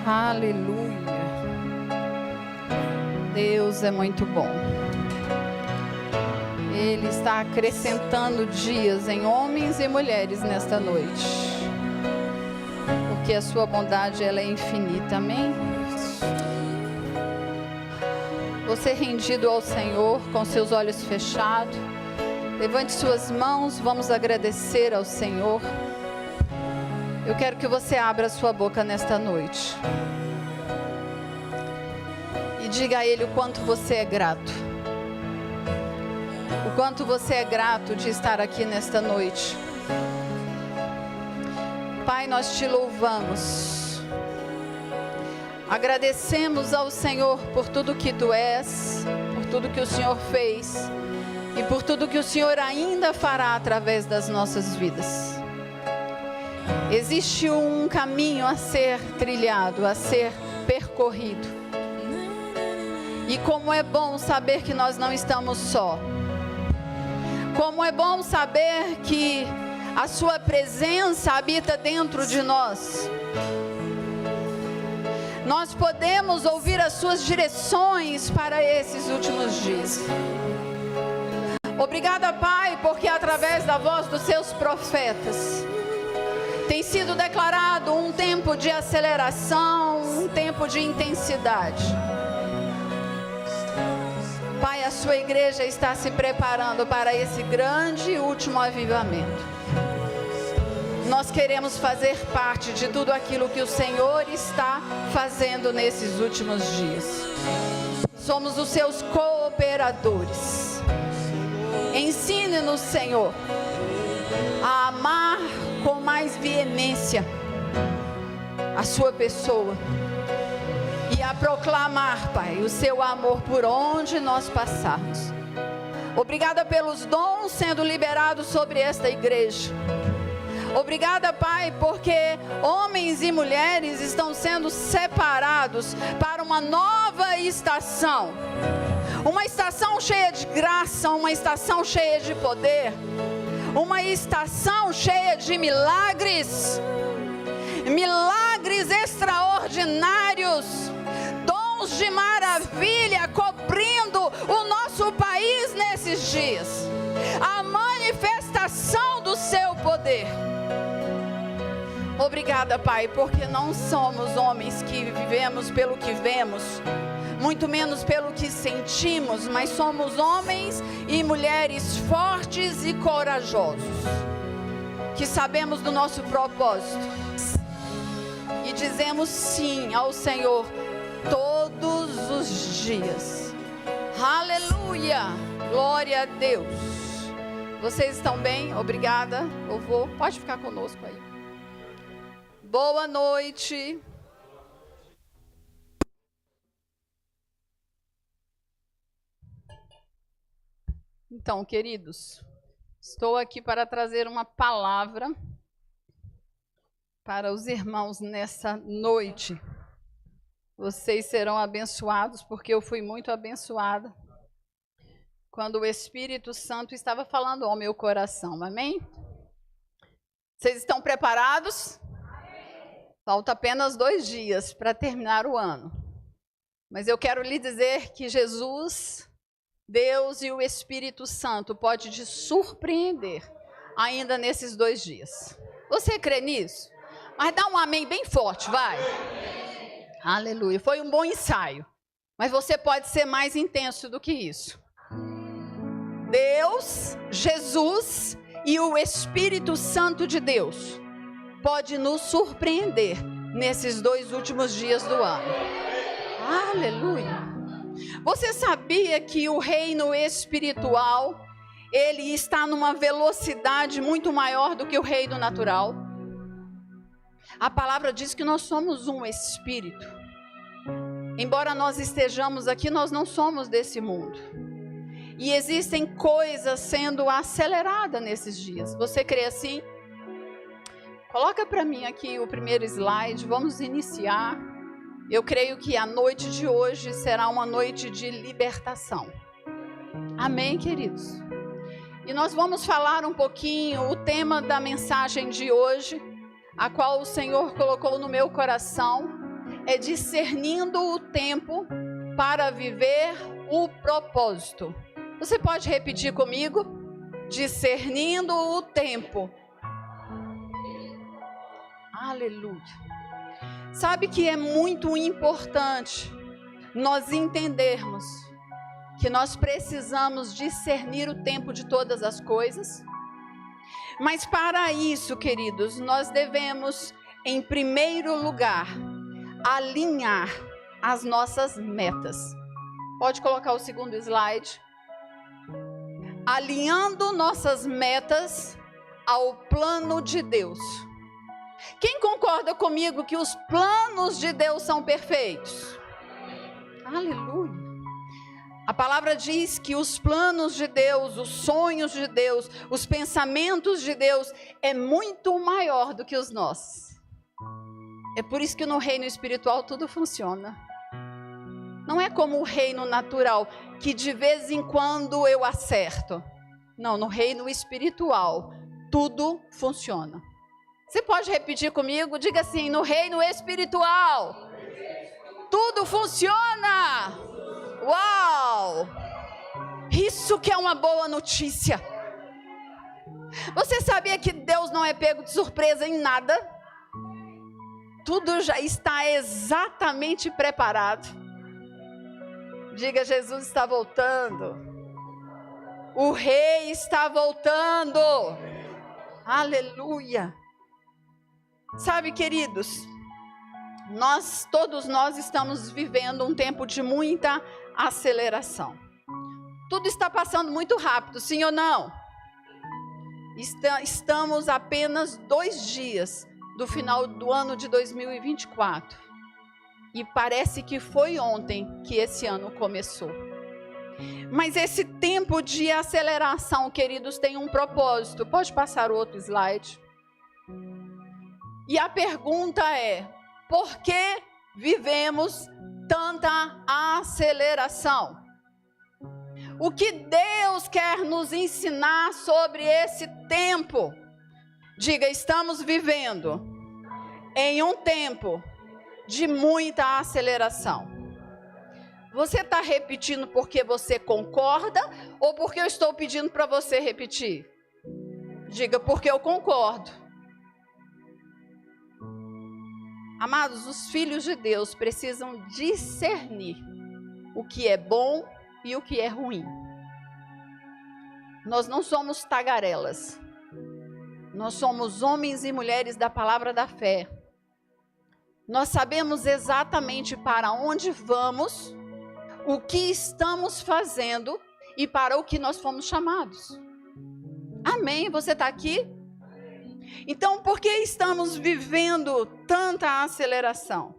Aleluia. Deus é muito bom. Ele está acrescentando dias em homens e mulheres nesta noite, porque a sua bondade ela é infinita. Amém? Você rendido ao Senhor, com seus olhos fechados, levante suas mãos, vamos agradecer ao Senhor. Eu quero que você abra a sua boca nesta noite e diga a Ele o quanto você é grato. O quanto você é grato de estar aqui nesta noite. Pai, nós te louvamos. Agradecemos ao Senhor por tudo que Tu és, por tudo que o Senhor fez e por tudo que o Senhor ainda fará através das nossas vidas. Existe um caminho a ser trilhado, a ser percorrido. E como é bom saber que nós não estamos só. Como é bom saber que a sua presença habita dentro de nós. Nós podemos ouvir as suas direções para esses últimos dias. Obrigada, Pai, porque através da voz dos seus profetas tem sido declarado um tempo de aceleração, um tempo de intensidade. Pai, a sua igreja está se preparando para esse grande e último avivamento. Nós queremos fazer parte de tudo aquilo que o Senhor está fazendo nesses últimos dias. Somos os seus cooperadores. Ensine-nos, Senhor, a amar com mais veemência a sua pessoa e a proclamar, Pai, o seu amor por onde nós passarmos. Obrigada pelos dons sendo liberados sobre esta igreja. Obrigada, Pai, porque homens e mulheres estão sendo separados para uma nova estação. Uma estação cheia de graça, uma estação cheia de poder. Uma estação cheia de milagres. Milagres extraordinários. Dons de maravilha cobrindo o nosso país nesses dias. A manifestação do seu poder. Obrigada, Pai, porque não somos homens que vivemos pelo que vemos, muito menos pelo que sentimos, mas somos homens e mulheres fortes e corajosos, que sabemos do nosso propósito e dizemos sim ao Senhor todos os dias. Aleluia, glória a Deus. Vocês estão bem? Obrigada. Louvor, pode ficar conosco aí. Boa noite. Então, queridos, estou aqui para trazer uma palavra para os irmãos nessa noite. Vocês serão abençoados, porque eu fui muito abençoada quando o Espírito Santo estava falando ao meu coração. Amém? Vocês estão preparados? Falta apenas 2 dias para terminar o ano. Mas eu quero lhe dizer que Jesus, Deus e o Espírito Santo pode te surpreender ainda nesses 2 dias. Você crê nisso? Mas dá um amém bem forte, vai. Aleluia. Foi um bom ensaio. Mas você pode ser mais intenso do que isso. Deus, Jesus e o Espírito Santo de Deus pode nos surpreender nesses 2 últimos dias do ano. Aleluia. Você sabia que o reino espiritual, ele está numa velocidade muito maior do que o reino natural? A palavra diz que nós somos um espírito. Embora nós estejamos aqui, nós não somos desse mundo. E existem coisas sendo aceleradas nesses dias. Você crê assim? Coloca para mim aqui o primeiro slide, vamos iniciar. Eu creio que a noite de hoje será uma noite de libertação. Amém, queridos? E nós vamos falar um pouquinho, o tema da mensagem de hoje, a qual o Senhor colocou no meu coração, é discernindo o tempo para viver o propósito. Você pode repetir comigo? Discernindo o tempo. Aleluia. Sabe que é muito importante nós entendermos que nós precisamos discernir o tempo de todas as coisas? Mas para isso, queridos, nós devemos, em primeiro lugar, alinhar as nossas metas. Pode colocar o segundo slide. Alinhando nossas metas ao plano de Deus. Quem concorda comigo que os planos de Deus são perfeitos? Aleluia. A palavra diz que os planos de Deus, os sonhos de Deus, os pensamentos de Deus é muito maior do que os nossos. É por isso que no reino espiritual tudo funciona. Não é como o reino natural, que de vez em quando eu acerto. Não, no reino espiritual tudo funciona. Você pode repetir comigo? Diga assim: no reino espiritual tudo funciona. Uau! Isso que é uma boa notícia. Você sabia que Deus não é pego de surpresa em nada? Tudo já está exatamente preparado. Diga: Jesus está voltando. O Rei está voltando. Aleluia. Sabe, queridos, todos nós estamos vivendo um tempo de muita aceleração. Tudo está passando muito rápido, sim ou não? Estamos apenas 2 dias do final do ano de 2024. E parece que foi ontem que esse ano começou. Mas esse tempo de aceleração, queridos, tem um propósito. Pode passar o outro slide. E a pergunta é: por que vivemos tanta aceleração? O que Deus quer nos ensinar sobre esse tempo? Diga: estamos vivendo em um tempo de muita aceleração. Você está repetindo porque você concorda ou porque eu estou pedindo para você repetir? Diga: porque eu concordo. Amados, os filhos de Deus precisam discernir o que é bom e o que é ruim. Nós não somos tagarelas. Nós somos homens e mulheres da palavra da fé. Nós sabemos exatamente para onde vamos, o que estamos fazendo e para o que nós fomos chamados. Amém? Você está aqui? Então, por que estamos vivendo tanta aceleração?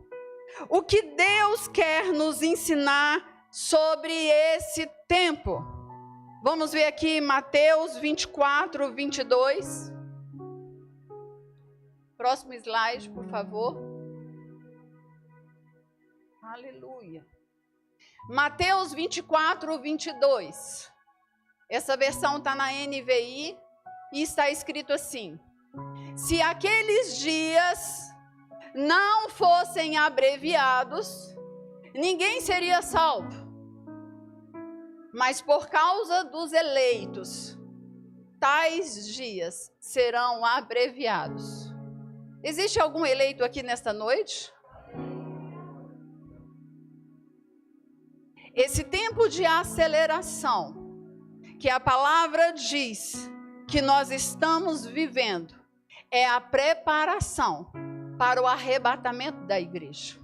O que Deus quer nos ensinar sobre esse tempo? Vamos ver aqui Mateus 24, 22. Próximo slide, por favor. Aleluia. Mateus 24, 22. Essa versão está na NVI e está escrito assim: se aqueles dias não fossem abreviados, ninguém seria salvo. Mas por causa dos eleitos, tais dias serão abreviados. Existe algum eleito aqui nesta noite? Esse tempo de aceleração que a palavra diz que nós estamos vivendo é a preparação para o arrebatamento da igreja.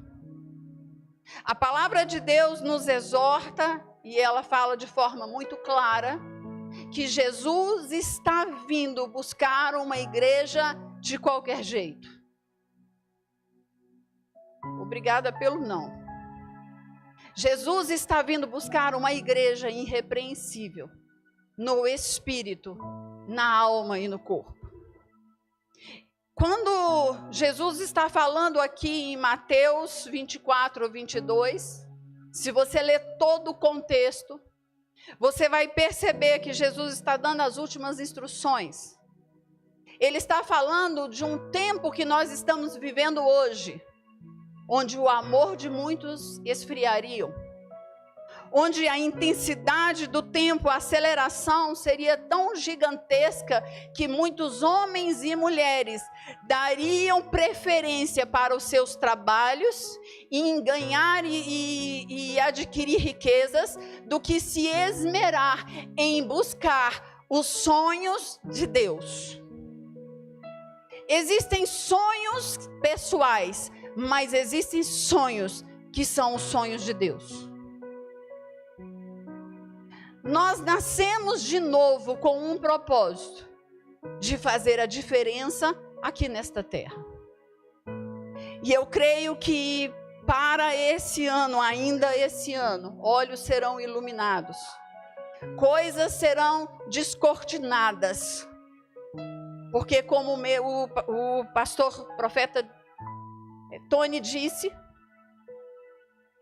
A palavra de Deus nos exorta, e ela fala de forma muito clara, que Jesus está vindo buscar uma igreja de qualquer jeito. Obrigada pelo não. Jesus está vindo buscar uma igreja irrepreensível, no espírito, na alma e no corpo. Quando Jesus está falando aqui em Mateus 24, 22, se você ler todo o contexto, você vai perceber que Jesus está dando as últimas instruções. Ele está falando de um tempo que nós estamos vivendo hoje. onde o amor de muitos esfriariam, onde a intensidade do tempo, a aceleração seria tão gigantesca que muitos homens e mulheres dariam preferência para os seus trabalhos em ganhar e adquirir riquezas do que se esmerar em buscar os sonhos de Deus. Existem sonhos pessoais, mas existem sonhos que são os sonhos de Deus. Nós nascemos de novo com um propósito de fazer a diferença aqui nesta terra. E eu creio que para esse ano, ainda esse ano, olhos serão iluminados, coisas serão descortinadas. Porque como o pastor profeta Tony disse,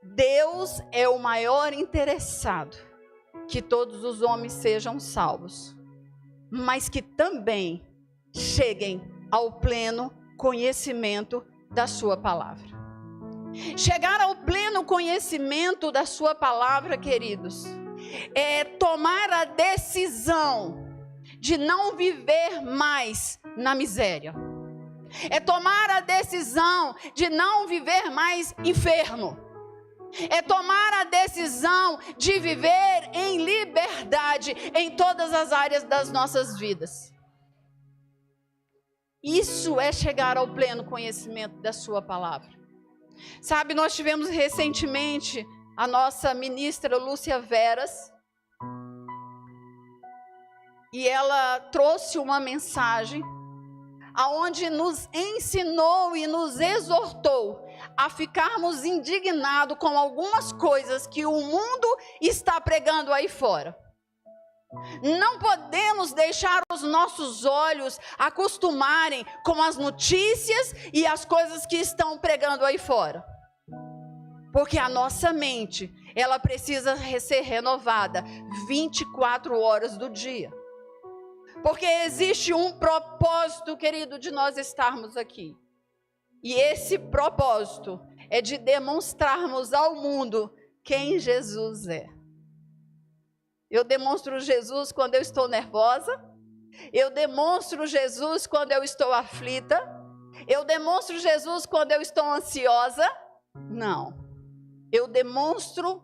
Deus é o maior interessado que todos os homens sejam salvos, mas que também cheguem ao pleno conhecimento da sua palavra. Chegar ao pleno conhecimento da sua palavra, queridos, é tomar a decisão de não viver mais na miséria. É tomar a decisão de não viver mais enfermo. É tomar a decisão de viver em liberdade em todas as áreas das nossas vidas. Isso é chegar ao pleno conhecimento da sua palavra. Sabe, nós tivemos recentemente a nossa ministra Lúcia Veras, e ela trouxe uma mensagem aonde nos ensinou e nos exortou a ficarmos indignados com algumas coisas que o mundo está pregando aí fora. Não podemos deixar os nossos olhos acostumarem com as notícias e as coisas que estão pregando aí fora. Porque a nossa mente, ela precisa ser renovada 24 horas do dia. Porque existe um propósito, querido, de nós estarmos aqui. E esse propósito é de demonstrarmos ao mundo quem Jesus é. Eu demonstro Jesus quando eu estou nervosa. Eu demonstro Jesus quando eu estou aflita. Eu demonstro Jesus quando eu estou ansiosa. Não. Eu demonstro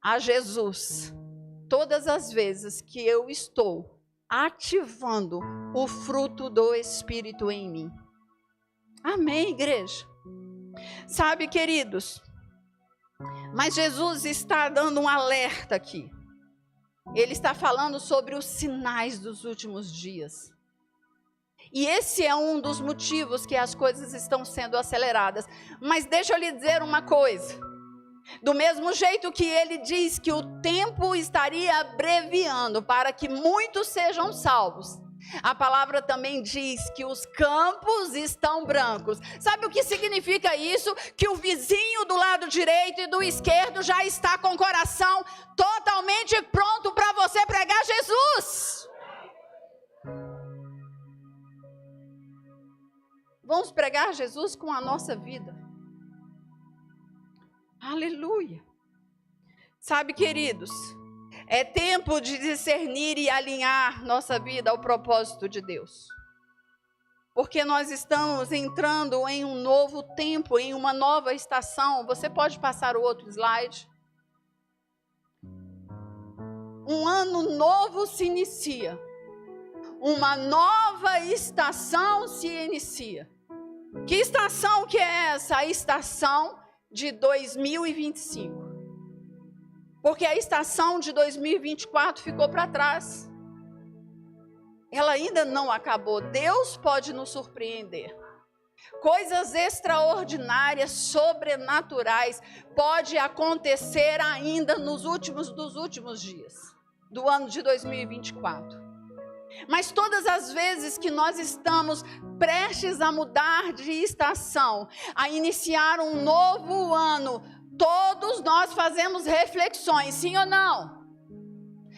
a Jesus todas as vezes que eu estou ativando o fruto do Espírito em mim. Amém, igreja? Sabe, queridos, mas Jesus está dando um alerta aqui. Ele está falando sobre os sinais dos últimos dias. E esse é um dos motivos que as coisas estão sendo aceleradas. Mas deixa eu lhe dizer uma coisa. Do mesmo jeito que ele diz que o tempo estaria abreviando para que muitos sejam salvos, a palavra também diz que os campos estão brancos. Sabe o que significa isso? Que o vizinho do lado direito e do esquerdo já está com o coração totalmente pronto para você pregar Jesus. Vamos pregar Jesus com a nossa vida. Aleluia. Sabe, queridos, é tempo de discernir e alinhar nossa vida ao propósito de Deus. Porque nós estamos entrando em um novo tempo, em uma nova estação. Você pode passar o outro slide? Um ano novo se inicia. Uma nova estação se inicia. Que estação que é essa? A estação de 2025. Porque a estação de 2024 ficou para trás. Ela ainda não acabou. Deus pode nos surpreender. Coisas extraordinárias, sobrenaturais, pode acontecer ainda nos últimos dos últimos dias do ano de 2024. Mas todas as vezes que nós estamos prestes a mudar de estação, a iniciar um novo ano, todos nós fazemos reflexões, sim ou não?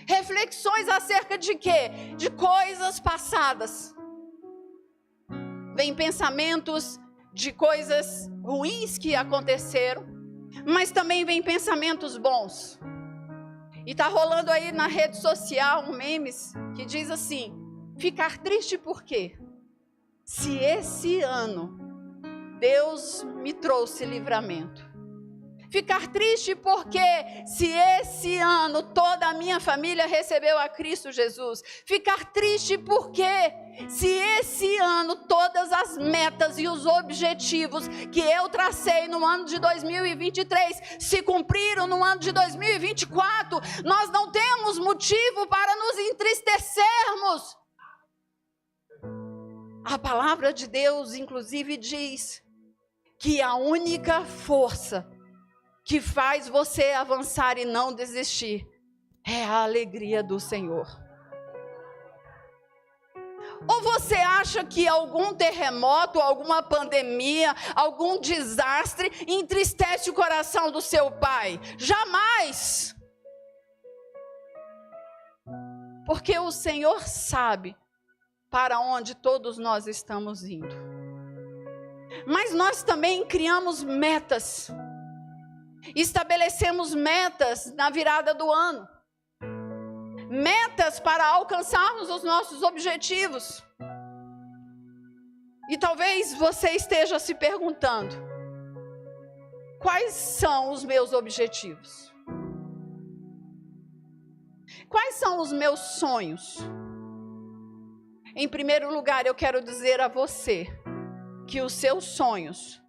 Reflexões acerca de quê? De coisas passadas. Vem pensamentos de coisas ruins que aconteceram, mas também vem pensamentos bons. E tá rolando aí na rede social um memes que diz assim: ficar triste por quê? Se esse ano Deus me trouxe livramento. Ficar triste porque se esse ano toda a minha família recebeu a Cristo Jesus. Ficar triste porque se esse ano todas as metas e os objetivos que eu tracei no ano de 2023 se cumpriram no ano de 2024. Nós não temos motivo para nos entristecermos. A palavra de Deus, inclusive, diz que a única força que faz você avançar e não desistir é a alegria do Senhor. Ou você acha que algum terremoto, alguma pandemia, algum desastre entristece o coração do seu pai? Jamais! Porque o Senhor sabe para onde todos nós estamos indo. Mas nós também criamos metas. Estabelecemos metas na virada do ano. Metas para alcançarmos os nossos objetivos. E talvez você esteja se perguntando: quais são os meus objetivos? Quais são os meus sonhos? Em primeiro lugar, eu quero dizer a você que os seus sonhos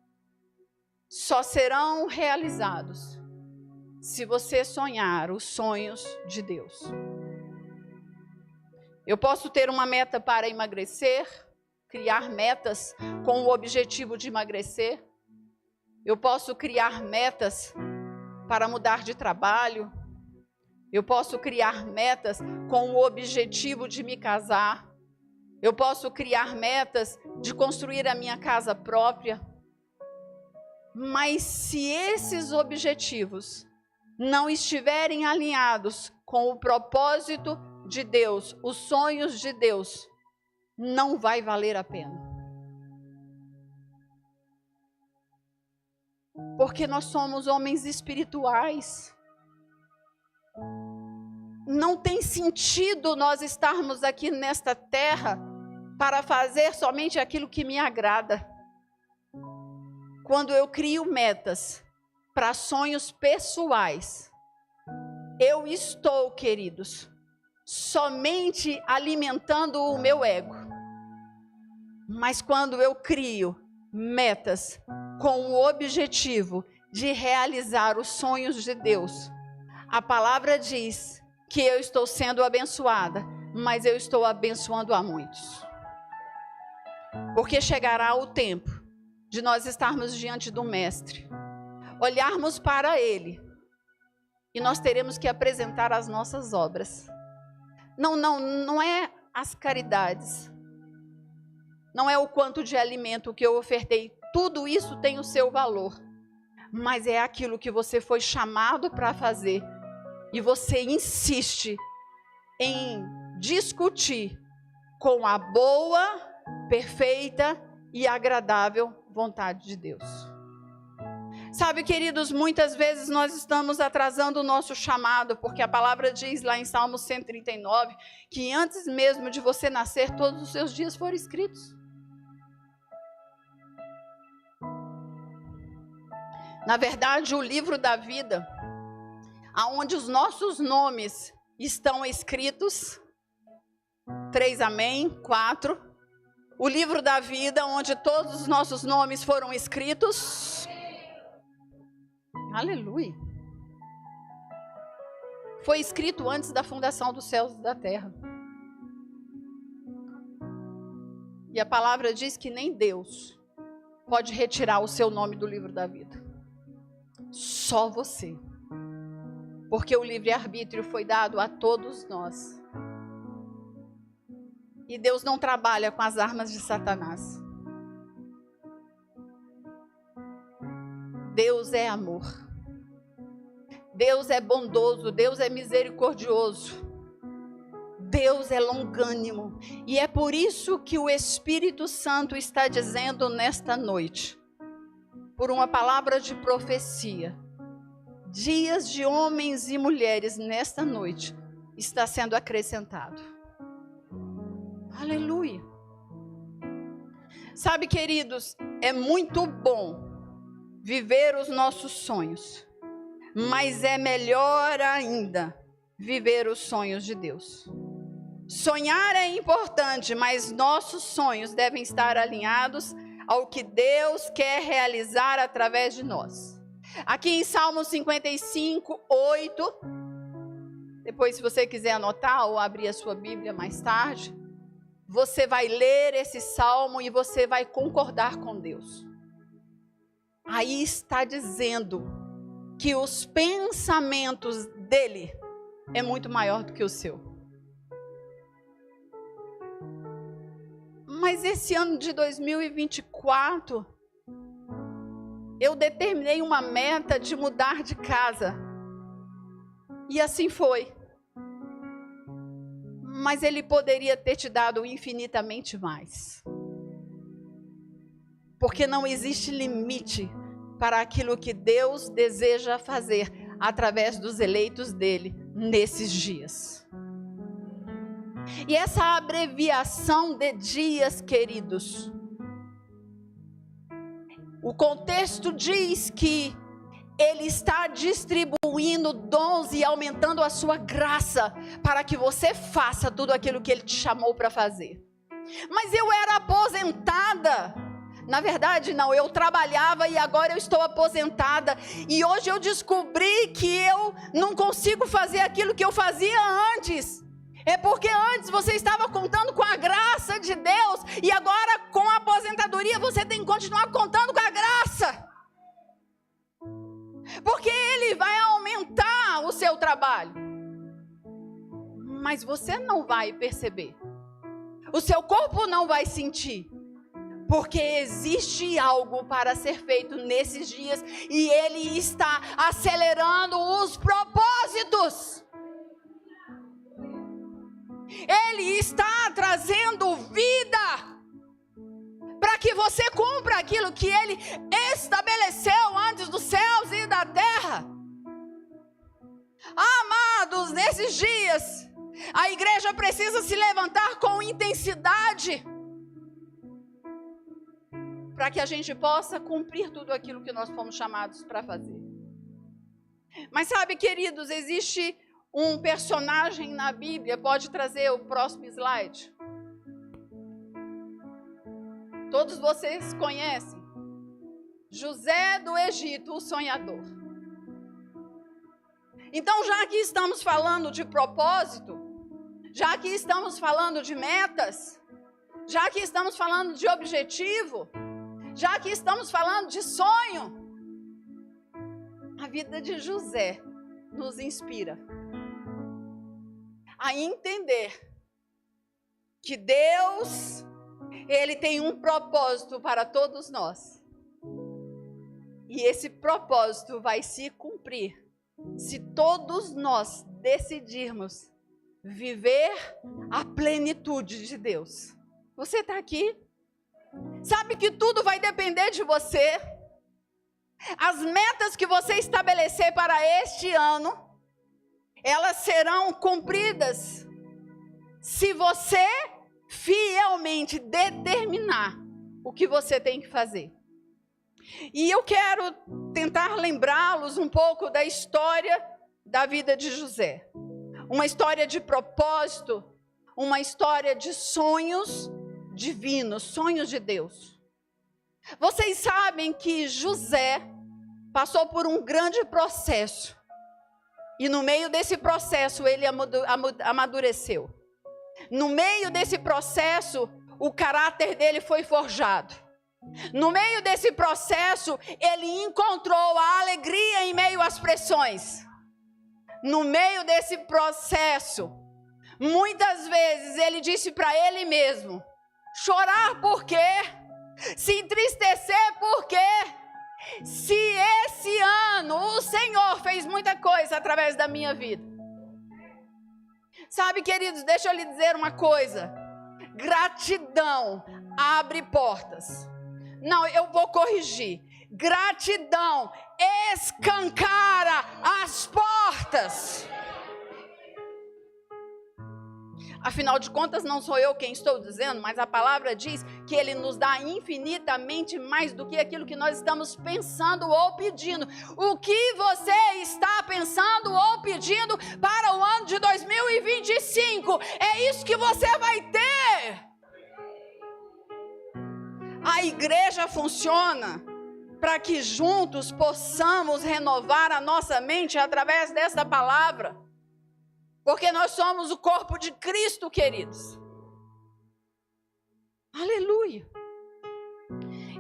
só serão realizados se você sonhar os sonhos de Deus. Eu posso ter uma meta para emagrecer, criar metas com o objetivo de emagrecer. Eu posso criar metas para mudar de trabalho. Eu posso criar metas com o objetivo de me casar. Eu posso criar metas de construir a minha casa própria. Mas se esses objetivos não estiverem alinhados com o propósito de Deus, os sonhos de Deus, não vai valer a pena. Porque nós somos homens espirituais. Não tem sentido nós estarmos aqui nesta terra para fazer somente aquilo que me agrada. Quando eu crio metas para sonhos pessoais, eu estou, queridos, somente alimentando o meu ego. Mas quando eu crio metas com o objetivo de realizar os sonhos de Deus, a palavra diz que eu estou sendo abençoada, mas eu estou abençoando a muitos. Porque chegará o tempo de nós estarmos diante do Mestre, olharmos para Ele, e nós teremos que apresentar as nossas obras. Não é as caridades, não é o quanto de alimento que eu ofertei, tudo isso tem o seu valor, mas é aquilo que você foi chamado para fazer, e você insiste em discutir com a boa, perfeita e agradável vontade de Deus. Sabe, queridos, muitas vezes nós estamos atrasando o nosso chamado, porque a palavra diz lá em Salmo 139, que antes mesmo de você nascer, todos os seus dias foram escritos. Na verdade, o livro da vida, aonde os nossos nomes estão escritos, 3 amém, 4, o livro da vida, onde todos os nossos nomes foram escritos, aleluia, foi escrito antes da fundação dos céus e da terra. E a palavra diz que nem Deus pode retirar o seu nome do livro da vida. Só você. Porque o livre-arbítrio foi dado a todos nós. E Deus não trabalha com as armas de Satanás. Deus é amor. Deus é bondoso. Deus é misericordioso. Deus é longânimo. E é por isso que o Espírito Santo está dizendo nesta noite: por uma palavra de profecia. Dias de homens e mulheres nesta noite está sendo acrescentado. Aleluia. Sabe, queridos, é muito bom viver os nossos sonhos, mas é melhor ainda viver os sonhos de Deus. Sonhar é importante, mas nossos sonhos devem estar alinhados ao que Deus quer realizar através de nós. Aqui em Salmo 55, 8, depois se você quiser anotar ou abrir a sua Bíblia mais tarde, você vai ler esse salmo e você vai concordar com Deus. Aí está dizendo que os pensamentos dele é muito maior do que o seu. Mas esse ano de 2024, eu determinei uma meta de mudar de casa. E assim foi. Mas ele poderia ter te dado infinitamente mais. Porque não existe limite para aquilo que Deus deseja fazer através dos eleitos dele nesses dias. E essa abreviação de dias, queridos, o contexto diz que ele está distribuindo dons e aumentando a sua graça para que você faça tudo aquilo que ele te chamou para fazer. Mas eu era aposentada. Na verdade, não, eu trabalhava e agora eu estou aposentada. E hoje eu descobri que eu não consigo fazer aquilo que eu fazia antes. É porque antes você estava contando com a graça de Deus e agora com a aposentadoria você tem que continuar contando com a graça. Porque Ele vai aumentar o seu trabalho. Mas você não vai perceber. O seu corpo não vai sentir. Porque existe algo para ser feito nesses dias e Ele está acelerando os propósitos. Ele está trazendo vida para que você cumpra aquilo que Ele estabeleceu antes dos céus e da terra. Amados, nesses dias, a igreja precisa se levantar com intensidade para que a gente possa cumprir tudo aquilo que nós fomos chamados para fazer. Mas sabe, queridos, existe um personagem na Bíblia, pode trazer o próximo slide. Todos vocês conhecem. José do Egito, o sonhador. Então, já que estamos falando de propósito, já que estamos falando de metas, já que estamos falando de objetivo, já que estamos falando de sonho, a vida de José nos inspira a entender que Deus, Ele tem um propósito para todos nós. E esse propósito vai se cumprir se todos nós decidirmos viver a plenitude de Deus. Você está aqui? Sabe que tudo vai depender de você. As metas que você estabelecer para este ano, elas serão cumpridas se você fielmente determinar o que você tem que fazer. E eu quero tentar lembrá-los um pouco da história da vida de José. Uma história de propósito, uma história de sonhos divinos, sonhos de Deus. Vocês sabem que José passou por um grande processo. E no meio desse processo ele amadureceu. No meio desse processo o caráter dele foi forjado. No meio desse processo ele encontrou a alegria em meio às pressões. No meio desse processo, muitas vezes ele disse para ele mesmo: chorar por quê? Se entristecer por quê? Se esse ano o Senhor fez muita coisa através da minha vida. Sabe, queridos, deixa eu lhe dizer uma coisa. Gratidão abre portas. Não, eu vou corrigir. Gratidão escancara as portas. Afinal de contas, não sou eu quem estou dizendo, mas a palavra diz que Ele nos dá infinitamente mais do que aquilo que nós estamos pensando ou pedindo. O que você está pensando ou pedindo para o ano de 2025? É isso que você vai ter. A igreja funciona para que juntos possamos renovar a nossa mente através dessa palavra. Porque nós somos o corpo de Cristo, queridos. Aleluia.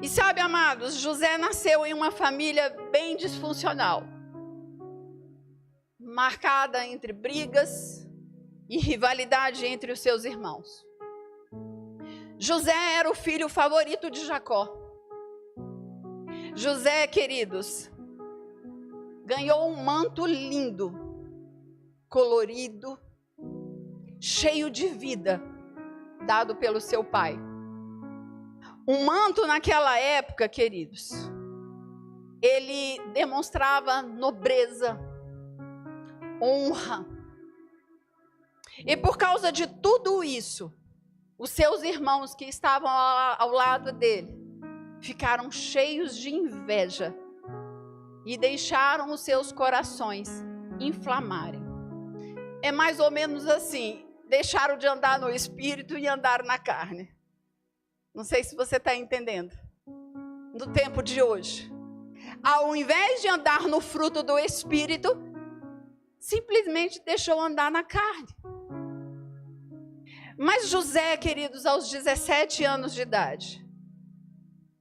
E sabe, amados, José nasceu em uma família bem disfuncional. Marcada entre brigas e rivalidade entre os seus irmãos. José era o filho favorito de Jacó. José, queridos, ganhou um manto lindo, colorido, cheio de vida, dado pelo seu pai. Um manto naquela época, queridos, ele demonstrava nobreza, honra. E por causa de tudo isso, os seus irmãos que estavam ao lado dele ficaram cheios de inveja e deixaram os seus corações inflamarem. É mais ou menos assim, deixaram de andar no espírito e andar na carne. Não sei se você está entendendo. No tempo de hoje, ao invés de andar no fruto do espírito, simplesmente deixou andar na carne. Mas José, queridos, aos 17 anos de idade,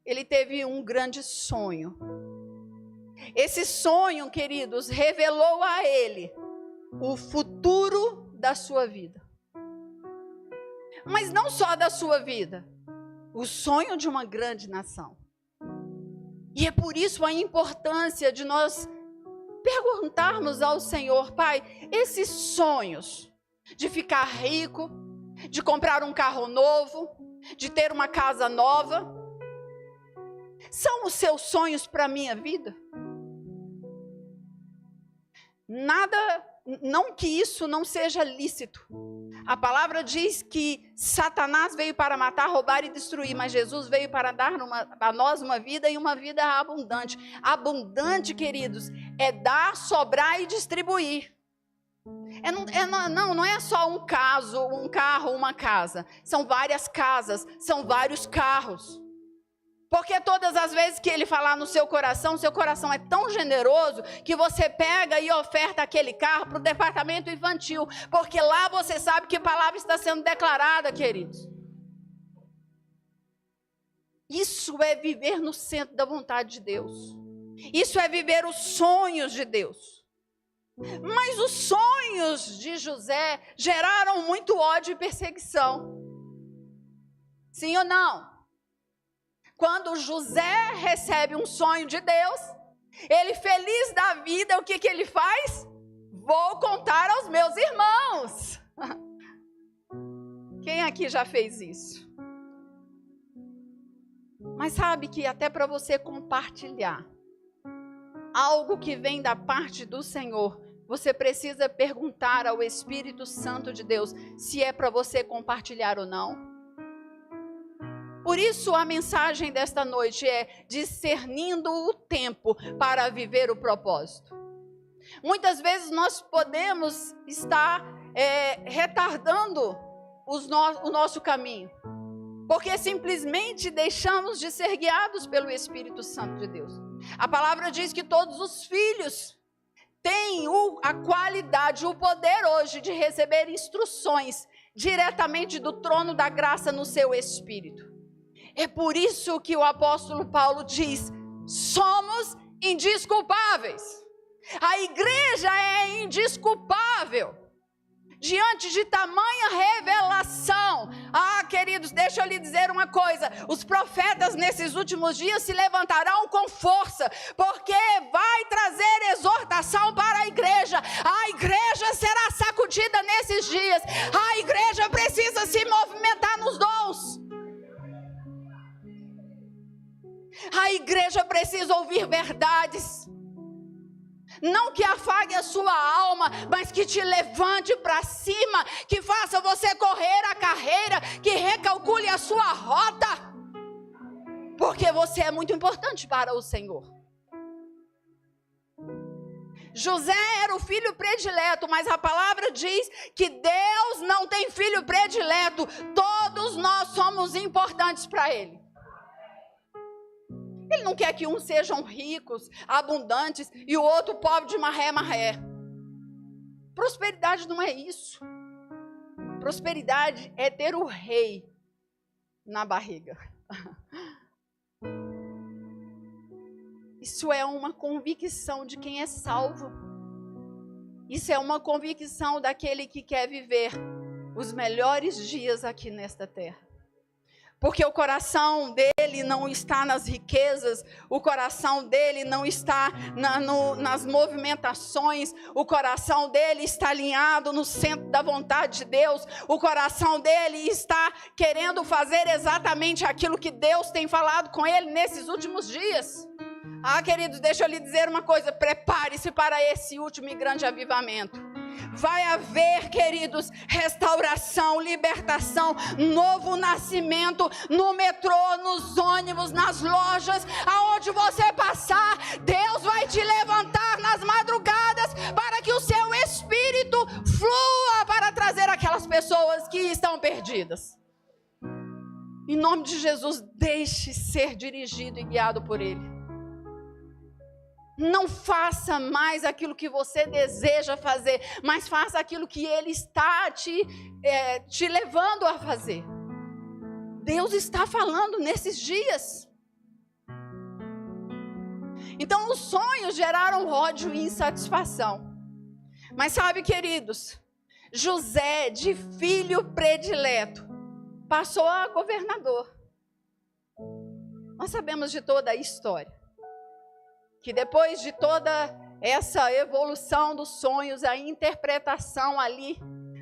ele teve um grande sonho. Esse sonho, queridos, revelou a ele o futuro da sua vida. Mas não só da sua vida, o sonho de uma grande nação. E é por isso a importância de nós perguntarmos ao Senhor: Pai, esses sonhos de ficar rico, de comprar um carro novo, de ter uma casa nova, são os seus sonhos para a minha vida? Nada, não que isso não seja lícito. A palavra diz que Satanás veio para matar, roubar e destruir, mas Jesus veio para dar a nós uma vida e uma vida abundante. Abundante, queridos, é dar, sobrar e distribuir. Não é só um carro, uma casa. São várias casas, são vários carros. Porque todas as vezes que ele falar no seu coração é tão generoso que você pega e oferta aquele carro para o departamento infantil. Porque lá você sabe que palavra está sendo declarada, queridos. Isso é viver no centro da vontade de Deus. Isso é viver os sonhos de Deus. Mas os sonhos de José geraram muito ódio e perseguição. Sim ou não? Quando José recebe um sonho de Deus, ele feliz da vida, o que ele faz? Vou contar aos meus irmãos. Quem aqui já fez isso? Mas sabe que até para você compartilhar algo que vem da parte do Senhor, você precisa perguntar ao Espírito Santo de Deus se é para você compartilhar ou não. Por isso a mensagem desta noite é discernindo o tempo para viver o propósito. Muitas vezes nós podemos estar retardando o nosso caminho, porque simplesmente deixamos de ser guiados pelo Espírito Santo de Deus. A palavra diz que todos os filhos têm a qualidade, o poder hoje de receber instruções diretamente do trono da graça no seu espírito. É por isso que o apóstolo Paulo diz: somos indesculpáveis. A igreja é indesculpável diante de tamanha revelação. Queridos, deixa eu lhe dizer uma coisa: os profetas nesses últimos dias se levantarão com força, porque vai trazer exortação para a igreja. A igreja será sacudida nesses dias. A igreja precisa se movimentar nos dons. A igreja precisa ouvir verdades. Não que afague a sua alma, mas que te levante para cima, que faça você correr a carreira, que recalcule a sua rota. Porque você é muito importante para o Senhor. José era o filho predileto, mas a palavra diz que Deus não tem filho predileto. Todos nós somos importantes para Ele. Ele não quer que uns sejam ricos, abundantes, e o outro pobre de marré. Prosperidade não é isso. Prosperidade é ter o rei na barriga. Isso é uma convicção de quem é salvo. Isso é uma convicção daquele que quer viver os melhores dias aqui nesta terra. Porque o coração dele não está nas riquezas, o coração dele não está nas movimentações, o coração dele está alinhado no centro da vontade de Deus, o coração dele está querendo fazer exatamente aquilo que Deus tem falado com ele nesses últimos dias. Queridos, deixa eu lhe dizer uma coisa, prepare-se para esse último e grande avivamento. Vai haver, queridos, restauração, libertação, novo nascimento no metrô, nos ônibus, nas lojas, aonde você passar, Deus vai te levantar nas madrugadas para que o seu espírito flua para trazer aquelas pessoas que estão perdidas. Em nome de Jesus, deixe ser dirigido e guiado por Ele. Não faça mais aquilo que você deseja fazer, mas faça aquilo que Ele está te levando a fazer. Deus está falando nesses dias. Então os sonhos geraram ódio e insatisfação. Mas sabe, queridos, José, de filho predileto, passou a governador. Nós sabemos de toda a história. Que depois de toda essa evolução dos sonhos, a interpretação ali,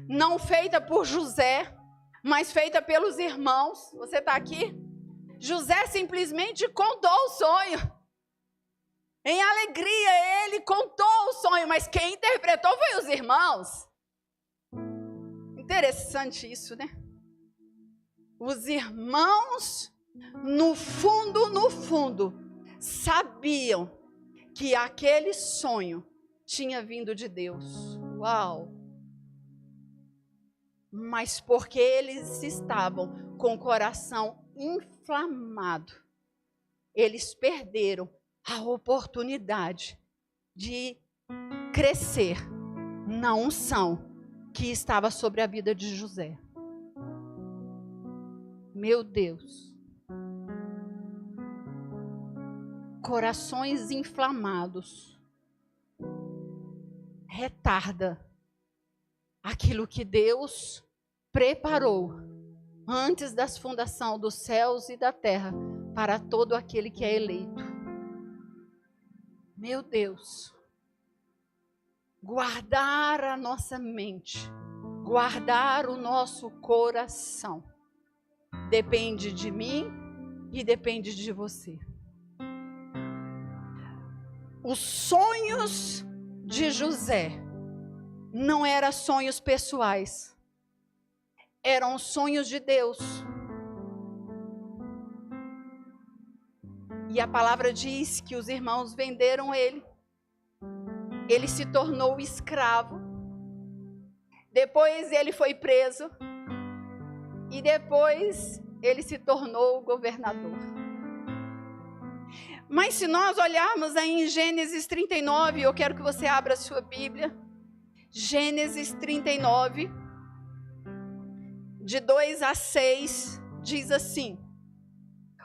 não feita por José, mas feita pelos irmãos. Você está aqui? José simplesmente contou o sonho. Em alegria, ele contou o sonho, mas quem interpretou foi os irmãos. Interessante isso, né? Os irmãos, no fundo, sabiam que aquele sonho tinha vindo de Deus. Uau! Mas porque eles estavam com o coração inflamado, eles perderam a oportunidade de crescer na unção que estava sobre a vida de José. Meu Deus! Corações inflamados retarda aquilo que Deus preparou antes da fundação dos céus e da terra para todo aquele que é eleito. Meu Deus, guardar a nossa mente, guardar o nosso coração, depende de mim e depende de você. Os sonhos de José não eram sonhos pessoais, eram sonhos de Deus. E a palavra diz que os irmãos venderam ele. Ele se tornou escravo. Depois ele foi preso. E depois ele se tornou governador. Mas se nós olharmos aí em Gênesis 39, eu quero que você abra a sua Bíblia. Gênesis 39, de 2 a 6, diz assim: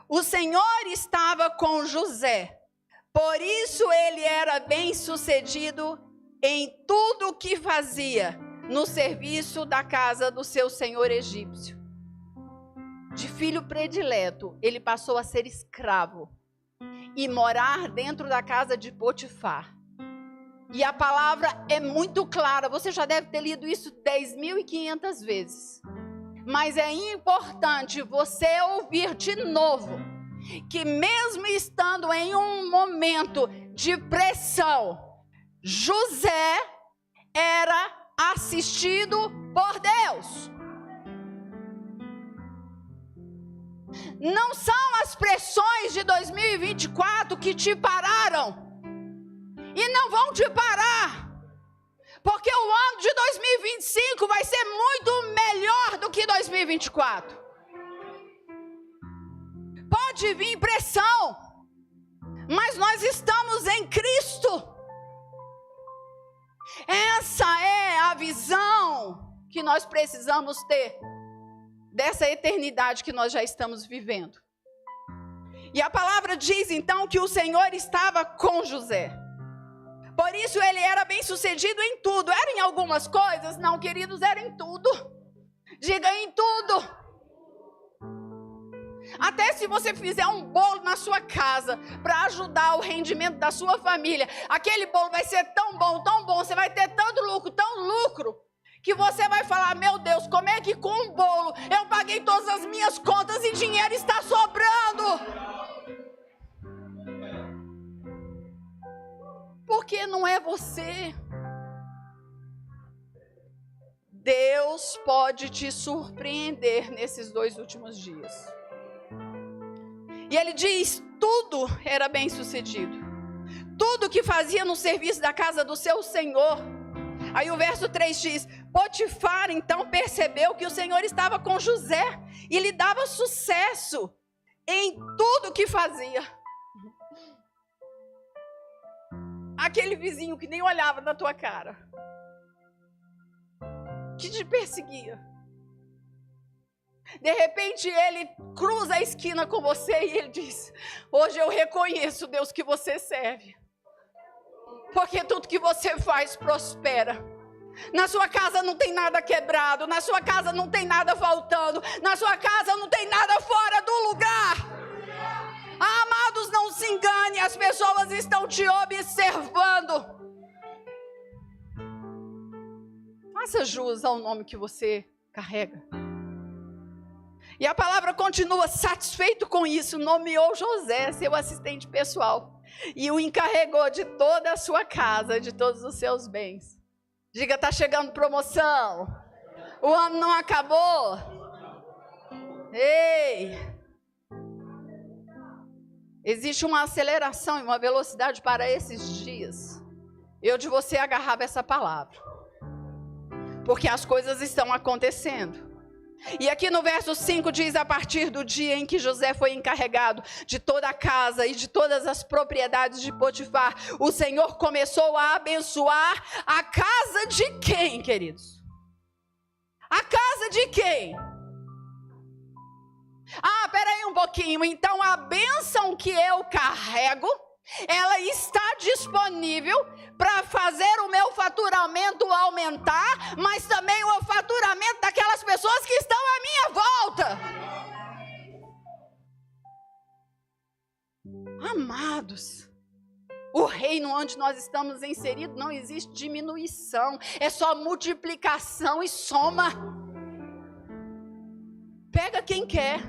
o Senhor estava com José, por isso ele era bem-sucedido em tudo o que fazia no serviço da casa do seu senhor egípcio. De filho predileto, ele passou a ser escravo e morar dentro da casa de Potifar. E a palavra é muito clara, você já deve ter lido isso 10.500 vezes. Mas é importante você ouvir de novo que mesmo estando em um momento de pressão, José era assistido por Deus. Não são as pressões de 2024 que te pararam e não vão te parar, porque o ano de 2025 vai ser muito melhor do que 2024. Pode vir pressão, mas nós estamos em Cristo. Essa é a visão que nós precisamos ter dessa eternidade que nós já estamos vivendo. E a palavra diz então que o Senhor estava com José. Por isso ele era bem sucedido em tudo. Era em algumas coisas? Não, queridos, era em tudo. Diga, em tudo. Até se você fizer um bolo na sua casa para ajudar o rendimento da sua família, aquele bolo vai ser tão bom, você vai ter tanto lucro, tão lucro, que você vai falar: meu Deus, como é que com um bolo eu paguei todas as minhas contas e dinheiro está sobrando? Porque não é você. Deus pode te surpreender nesses 2 últimos dias. E ele diz: tudo era bem sucedido. Tudo que fazia no serviço da casa do seu senhor. Aí o verso 3 diz: Potifar então percebeu que o Senhor estava com José e lhe dava sucesso em tudo que fazia. Aquele vizinho que nem olhava na tua cara, que te perseguia, de repente ele cruza a esquina com você e ele diz: hoje eu reconheço, Deus, que você serve, porque tudo que você faz prospera. Na sua casa não tem nada quebrado, na sua casa não tem nada faltando, na sua casa não tem nada fora do lugar. Amados, não se engane, as pessoas estão te observando. Faça jus ao nome que você carrega. E a palavra continua: satisfeito com isso, nomeou José, seu assistente pessoal, e o encarregou de toda a sua casa, de todos os seus bens. Diga, está chegando promoção. O ano não acabou. Ei! Existe uma aceleração e uma velocidade para esses dias. Eu de você agarrava essa palavra, porque as coisas estão acontecendo. E aqui no verso 5 diz: a partir do dia em que José foi encarregado de toda a casa e de todas as propriedades de Potifar, o Senhor começou a abençoar a casa de quem, queridos? A casa de quem? Ah, peraí um pouquinho. Então a bênção que eu carrego, ela está disponível para fazer o meu faturamento aumentar, mas também o faturamento daquelas pessoas que estão à minha volta. Amados, o reino onde nós estamos inseridos não existe diminuição, é só multiplicação e soma. Pega quem quer.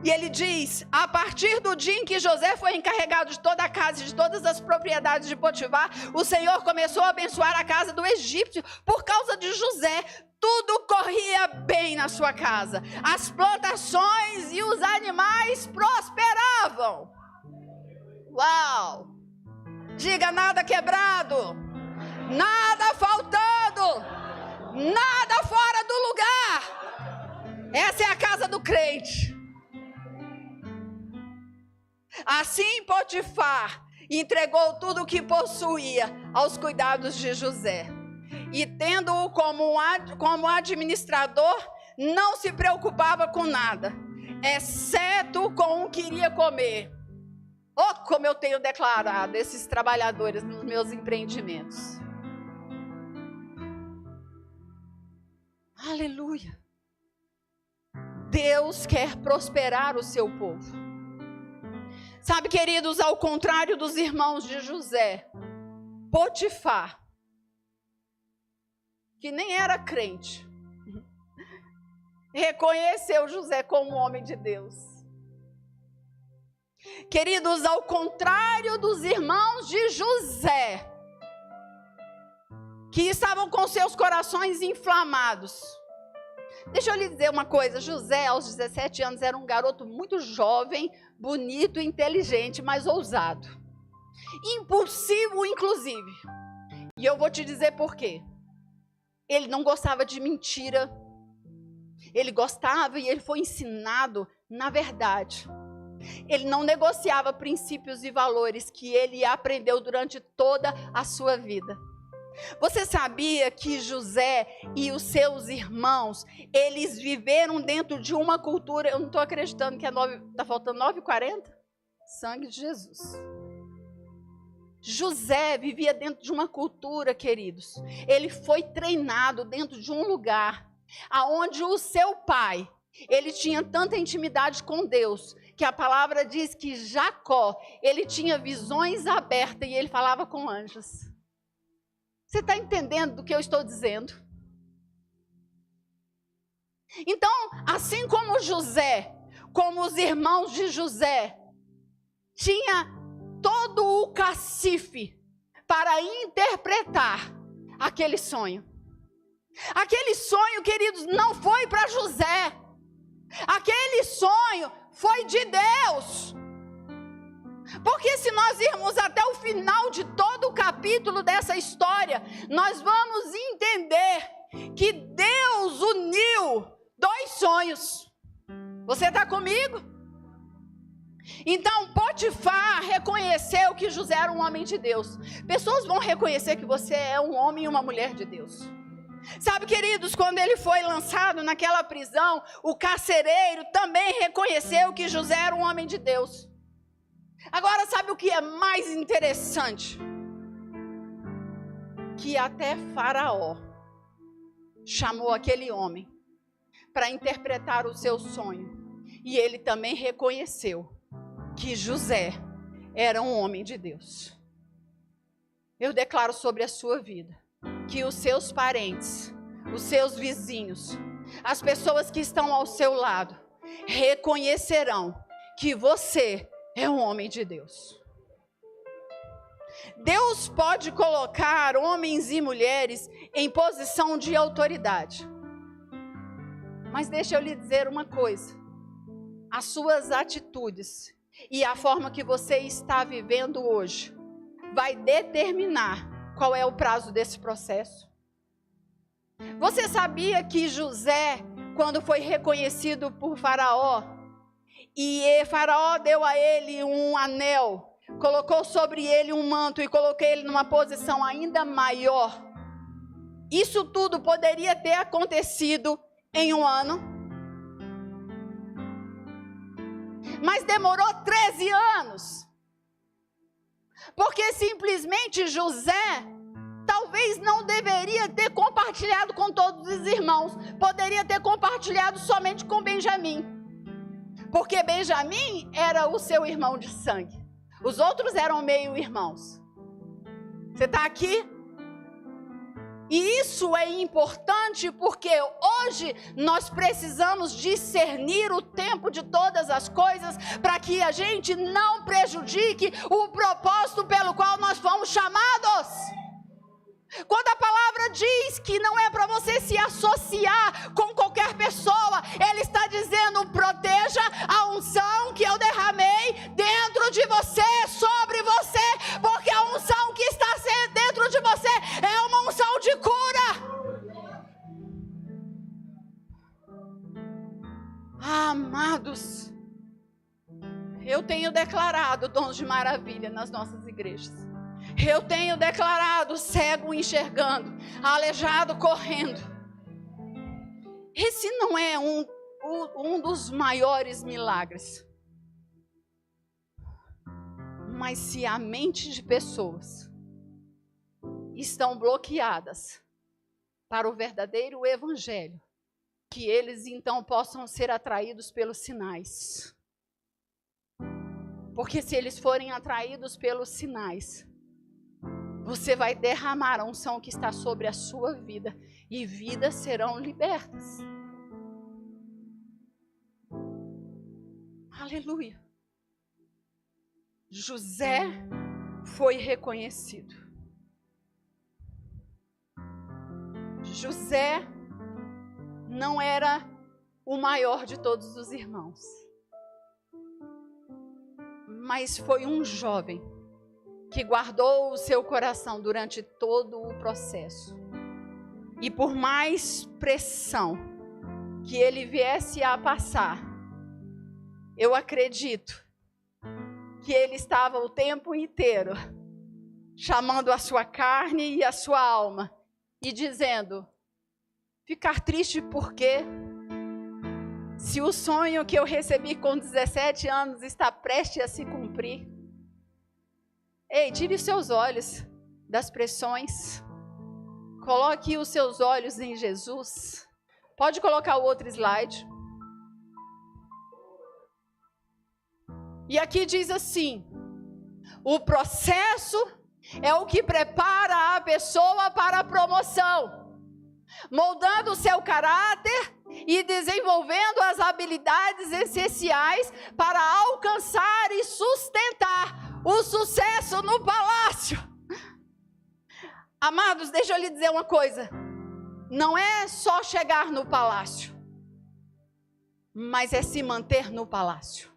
E ele diz: a partir do dia em que José foi encarregado de toda a casa e de todas as propriedades de Potifar, o Senhor começou a abençoar a casa do egípcio por causa de José. Tudo corria bem na sua casa. As plantações e os animais prosperavam. Uau! Diga, nada quebrado, nada faltando, nada fora do lugar. Essa é a casa do crente. Assim Potifar entregou tudo o que possuía aos cuidados de José. E tendo-o como administrador, não se preocupava com nada, exceto com o que iria comer. Oh, como eu tenho declarado esses trabalhadores nos meus empreendimentos. Aleluia. Deus quer prosperar o seu povo. Sabe, queridos, ao contrário dos irmãos de José, Potifar, que nem era crente, reconheceu José como um homem de Deus. Queridos, ao contrário dos irmãos de José, que estavam com seus corações inflamados. Deixa eu lhe dizer uma coisa, José, aos 17 anos, era um garoto muito jovem, bonito, inteligente, mas ousado. Impulsivo, inclusive. E eu vou te dizer por quê. Ele não gostava de mentira. Ele gostava e ele foi ensinado na verdade. Ele não negociava princípios e valores que ele aprendeu durante toda a sua vida. Você sabia que José e os seus irmãos, eles viveram dentro de uma cultura, eu não estou acreditando que está faltando 9h40? Sangue de Jesus. José vivia dentro de uma cultura, queridos. Ele foi treinado dentro de um lugar aonde o seu pai, ele tinha tanta intimidade com Deus, que a palavra diz que Jacó, ele tinha visões abertas e ele falava com anjos. Você está entendendo do que eu estou dizendo? Então, assim como José, como os irmãos de José, tinha todo o cacife para interpretar aquele sonho. Aquele sonho, queridos, não foi para José. Aquele sonho foi de Deus. Porque se nós irmos até o final de todo o capítulo dessa história, nós vamos entender que Deus uniu 2 sonhos. Você está comigo? Então Potifar reconheceu que José era um homem de Deus. Pessoas vão reconhecer que você é um homem e uma mulher de Deus. Sabe, queridos, quando ele foi lançado naquela prisão, o carcereiro também reconheceu que José era um homem de Deus. Agora, sabe o que é mais interessante? Que até Faraó chamou aquele homem para interpretar o seu sonho. E ele também reconheceu que José era um homem de Deus. Eu declaro sobre a sua vida que os seus parentes, os seus vizinhos, as pessoas que estão ao seu lado, reconhecerão que você é um homem de Deus. Deus pode colocar homens e mulheres em posição de autoridade. Mas deixa eu lhe dizer uma coisa. As suas atitudes e a forma que você está vivendo hoje vai determinar qual é o prazo desse processo. Você sabia que José, quando foi reconhecido por Faraó, e Faraó deu a ele um anel, colocou sobre ele um manto e colocou ele numa posição ainda maior. Isso tudo poderia ter acontecido em 1 ano. Mas demorou 13 anos. Porque simplesmente José talvez não deveria ter compartilhado com todos os irmãos. Poderia ter compartilhado somente com Benjamim. Porque Benjamim era o seu irmão de sangue. Os outros eram meio-irmãos. Você está aqui? E isso é importante porque hoje nós precisamos discernir o tempo de todas as coisas para que a gente não prejudique o propósito pelo qual nós fomos chamados. Quando a palavra diz que não é para você se associar com qualquer pessoa, ele está dizendo: proteja a unção que eu derramei dentro de você, sobre você, porque a unção que está dentro de você é uma unção de cura. Amados, eu tenho declarado dons de maravilha nas nossas igrejas. Eu tenho declarado cego enxergando, aleijado correndo. Esse não é um dos maiores milagres. Mas se a mente de pessoas estão bloqueadas para o verdadeiro evangelho, que eles então possam ser atraídos pelos sinais. Porque se eles forem atraídos pelos sinais, você vai derramar a unção que está sobre a sua vida e vidas serão libertas. Aleluia. José foi reconhecido. José não era o maior de todos os irmãos, mas foi um jovem que guardou o seu coração durante todo o processo. E por mais pressão que ele viesse a passar, eu acredito que ele estava o tempo inteiro chamando a sua carne e a sua alma e dizendo: ficar triste porque se o sonho que eu recebi com 17 anos está prestes a se cumprir. Ei, tire os seus olhos das pressões. Coloque os seus olhos em Jesus. Pode colocar o outro slide. E aqui diz assim: o processo é o que prepara a pessoa para a promoção, moldando o seu caráter e desenvolvendo as habilidades essenciais para alcançar e sustentar o sucesso no palácio. Amados, deixa eu lhe dizer uma coisa. Não é só chegar no palácio, mas é se manter no palácio.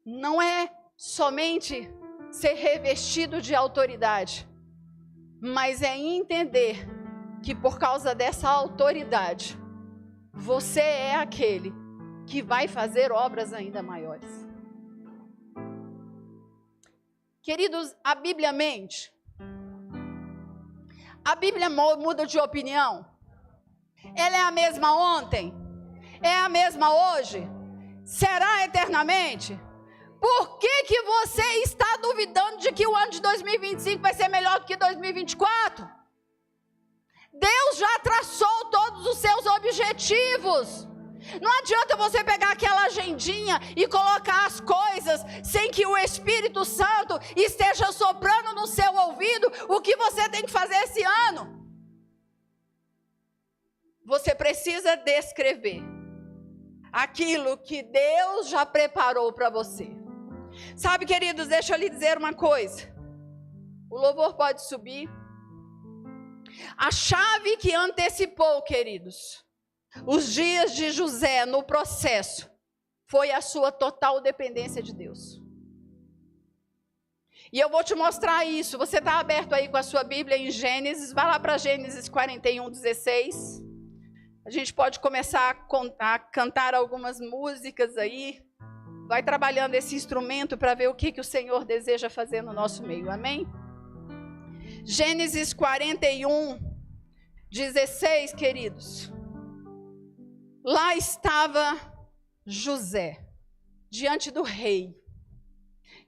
Não é somente ser revestido de autoridade, mas é entender que por causa dessa autoridade, você é aquele que vai fazer obras ainda maiores. Queridos, a Bíblia mente. A Bíblia muda de opinião. Ela é a mesma ontem? É a mesma hoje? Será eternamente? Por que você está duvidando de que o ano de 2025 vai ser melhor do que 2024? Deus já traçou todos os seus objetivos. Não adianta você pegar aquela agendinha e colocar as coisas sem que o Espírito Santo esteja soprando no seu ouvido o que você tem que fazer esse ano. Você precisa descrever aquilo que Deus já preparou para você. Sabe, queridos, deixa eu lhe dizer uma coisa. O louvor pode subir. A chave que antecipou, queridos, os dias de José no processo, foi a sua total dependência de Deus. E eu vou te mostrar isso. Você está aberto aí com a sua Bíblia em Gênesis? Vai lá para Gênesis 41, 16. A gente pode começar a cantar algumas músicas aí. Vai trabalhando esse instrumento para ver o que o Senhor deseja fazer no nosso meio. Amém? Gênesis 41, 16, queridos. Lá estava José, diante do rei,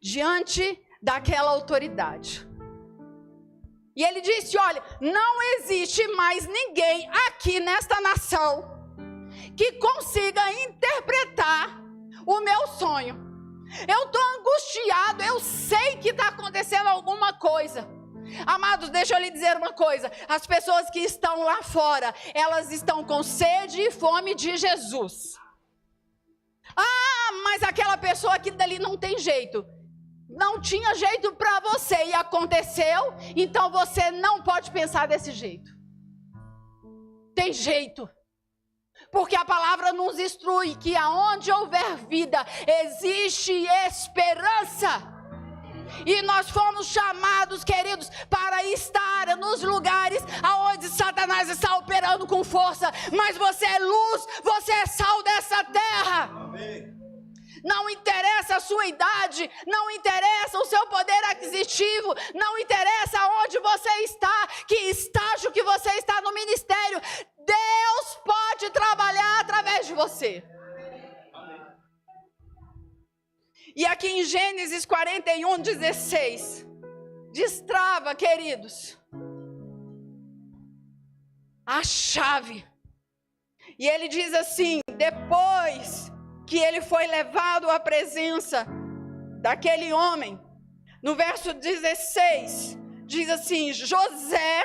diante daquela autoridade. E ele disse: olha, não existe mais ninguém aqui nesta nação que consiga interpretar o meu sonho. Eu estou angustiado, eu sei que está acontecendo alguma coisa. Amados, deixa eu lhe dizer uma coisa. As pessoas que estão lá fora, elas estão com sede e fome de Jesus. Ah, mas aquela pessoa aqui dali não tem jeito. Não tinha jeito para você e aconteceu, então você não pode pensar desse jeito. Tem jeito. Porque a palavra nos instrui que aonde houver vida, existe esperança. E nós fomos chamados, queridos, para estar nos lugares aonde Satanás está operando com força. Mas você é luz, você é sal dessa terra. Amém. Não interessa a sua idade, não interessa o seu poder aquisitivo, não interessa onde você está, que estágio que você está no ministério. Deus pode trabalhar através de você. E aqui em Gênesis 41, 16, destrava, queridos, a chave. E ele diz assim, depois que ele foi levado à presença daquele homem, no verso 16, diz assim, José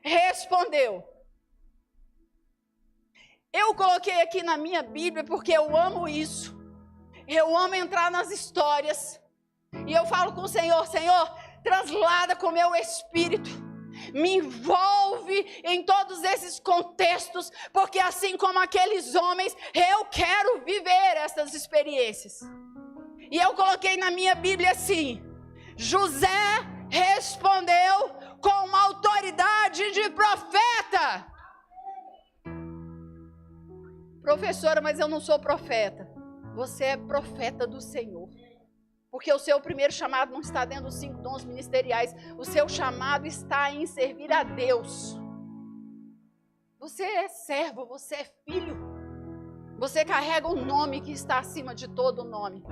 respondeu. Eu coloquei aqui na minha Bíblia porque eu amo isso. Eu amo entrar nas histórias. E eu falo com o Senhor, Senhor, traslada com o meu espírito. Me envolve em todos esses contextos, porque assim como aqueles homens, eu quero viver essas experiências. E eu coloquei na minha Bíblia assim: José respondeu com uma autoridade de profeta. Professora, mas eu não sou profeta. Você é profeta do Senhor. Porque o seu primeiro chamado não está dentro dos 5 dons ministeriais. O seu chamado está em servir a Deus. Você é servo, você é filho. Você carrega um nome que está acima de todo nome.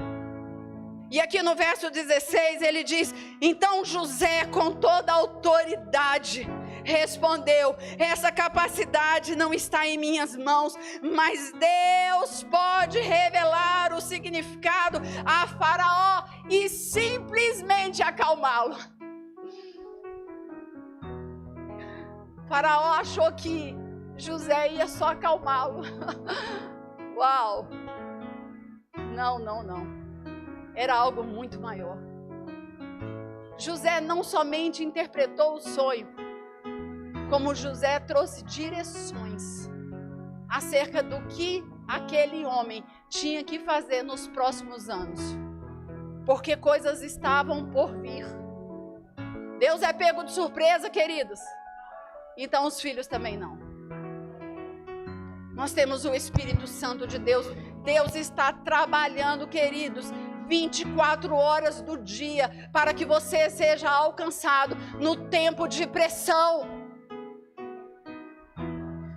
E aqui no verso 16 ele diz: então José, com toda a autoridade, respondeu: essa capacidade não está em minhas mãos, mas Deus pode revelar o significado a Faraó e simplesmente acalmá-lo. Faraó achou que José ia só acalmá-lo. Uau! Não. Era algo muito maior. José não somente interpretou o sonho, como José trouxe direções acerca do que aquele homem tinha que fazer nos próximos anos. Porque coisas estavam por vir. Deus é pego de surpresa, queridos. Então os filhos também não. Nós temos o Espírito Santo de Deus. Deus está trabalhando, queridos, 24 horas do dia, para que você seja alcançado no tempo de pressão.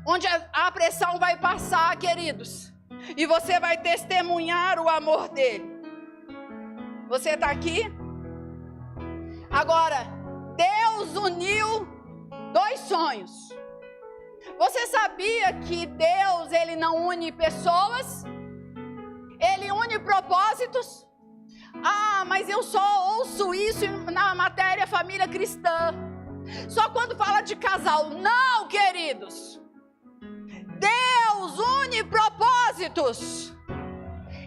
Onde a pressão vai passar, queridos, e você vai testemunhar o amor dele. Você está aqui? Agora, Deus uniu 2 sonhos. Você sabia que Deus, ele não une pessoas? Ele une propósitos? Ah, mas eu só ouço isso na matéria família cristã. Só quando fala de casal. Não, queridos. Deus une propósitos.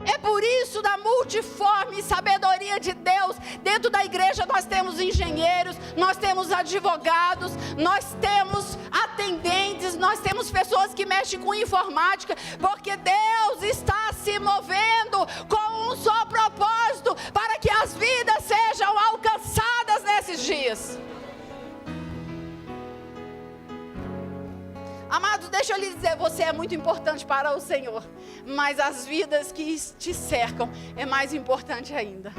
É por isso, da multiforme sabedoria de Deus, dentro da igreja nós temos engenheiros, nós temos advogados, nós temos atendentes, nós temos pessoas que mexem com informática, porque Deus está se movendo com um só propósito, para que as vidas sejam alcançadas nesses dias. Amados, deixa eu lhe dizer, você é muito importante para o Senhor, mas as vidas que te cercam é mais importante ainda.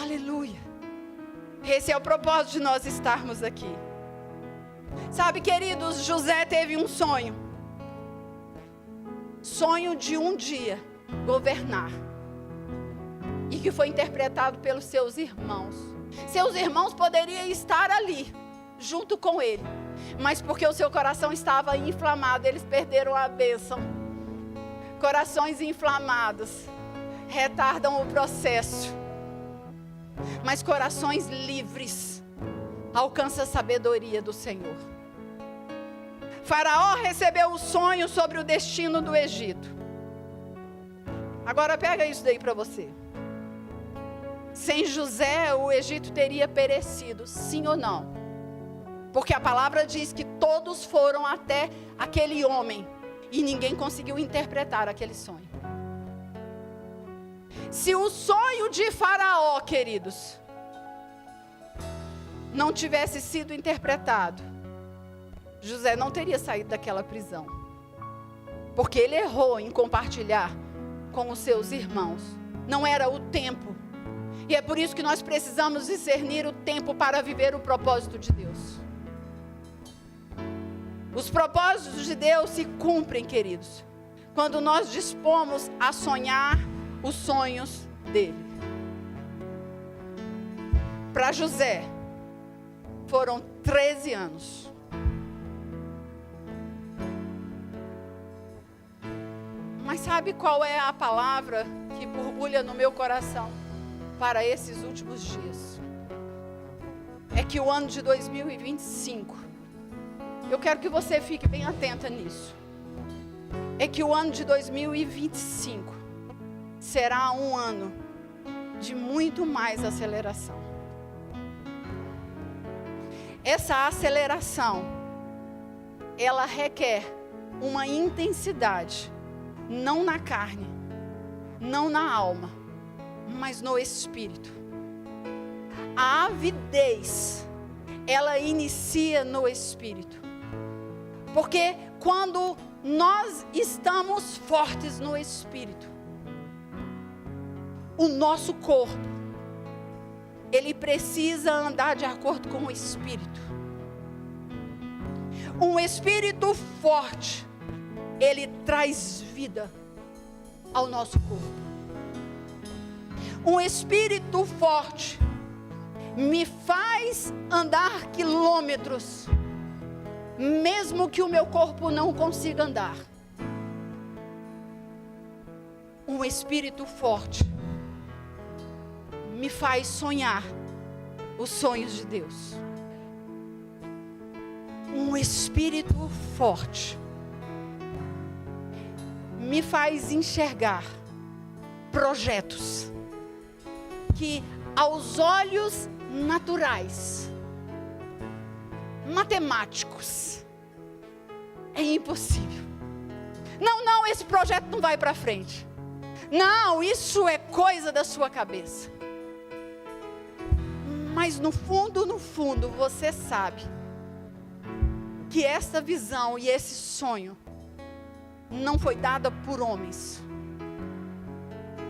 Aleluia. Esse é o propósito de nós estarmos aqui. Sabe, queridos, José teve um sonho. Sonho de um dia governar. E que foi interpretado pelos seus irmãos. Seus irmãos poderiam estar ali junto com ele, mas porque o seu coração estava inflamado, eles perderam a bênção. Corações inflamados retardam o processo, mas corações livres alcançam a sabedoria do Senhor. Faraó recebeu o sonho sobre o destino do Egito. Agora pega isso daí para você. Sem José, o Egito teria perecido, sim ou não? Porque a palavra diz que todos foram até aquele homem e ninguém conseguiu interpretar aquele sonho. Se o sonho de Faraó, queridos, não tivesse sido interpretado, José não teria saído daquela prisão. Porque ele errou em compartilhar com os seus irmãos. Não era o tempo. E é por isso que nós precisamos discernir o tempo para viver o propósito de Deus. Os propósitos de Deus se cumprem, queridos, quando nós dispomos a sonhar os sonhos dele. Para José, foram 13 anos. Mas sabe qual é a palavra que borbulha no meu coração para esses últimos dias? É que o ano de 2025, eu quero que você fique bem atenta nisso. É que o ano de 2025 será um ano de muito mais aceleração. Essa aceleração, ela requer uma intensidade, não na carne, não na alma, mas no espírito. A avidez, ela inicia no espírito. Porque quando nós estamos fortes no espírito, o nosso corpo, ele precisa andar de acordo com o espírito. Um espírito forte, ele traz vida ao nosso corpo. Um espírito forte me faz andar quilômetros, mesmo que o meu corpo não consiga andar. Um espírito forte me faz sonhar os sonhos de Deus. Um espírito forte me faz enxergar projetos que aos olhos naturais, matemáticos, é impossível. Não, esse projeto não vai para frente. Não, isso é coisa da sua cabeça. Mas no fundo, você sabe que essa visão e esse sonho não foi dada por homens.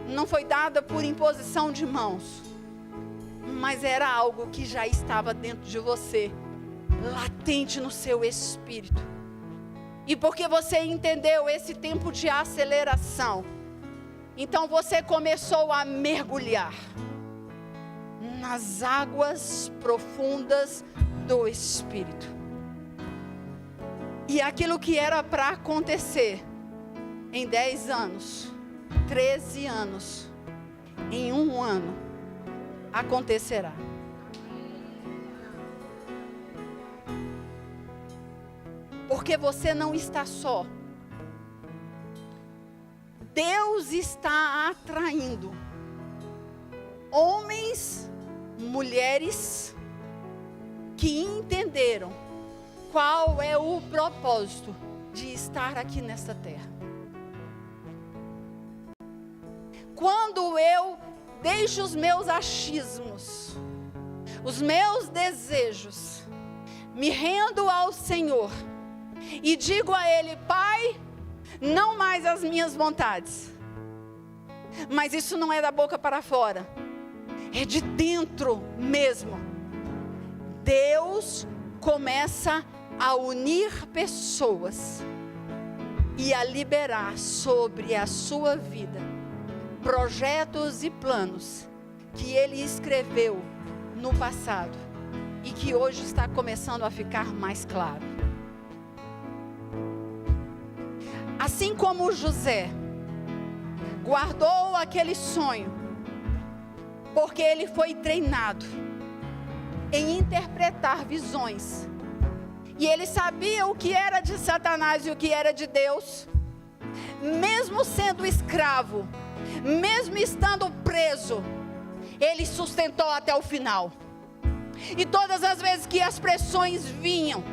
Não foi dada por imposição de mãos. Mas era algo que já estava dentro de você, latente no seu espírito. E porque você entendeu esse tempo de aceleração, então você começou a mergulhar nas águas profundas do espírito. E aquilo que era para acontecer em 10 anos, 13 anos, em um ano, acontecerá. Porque você não está só. Deus está atraindo homens, mulheres que entenderam qual é o propósito de estar aqui nesta terra. Quando eu deixo os meus achismos, os meus desejos, me rendo ao Senhor e digo a Ele: Pai, não mais as minhas vontades. Mas isso não é da boca para fora, é de dentro mesmo. Deus começa a unir pessoas e a liberar sobre a sua vida projetos e planos que Ele escreveu no passado e que hoje está começando a ficar mais claro. Assim como José guardou aquele sonho, porque ele foi treinado em interpretar visões, e ele sabia o que era de Satanás e o que era de Deus, mesmo sendo escravo, mesmo estando preso, ele sustentou até o final. E todas as vezes que as pressões vinham,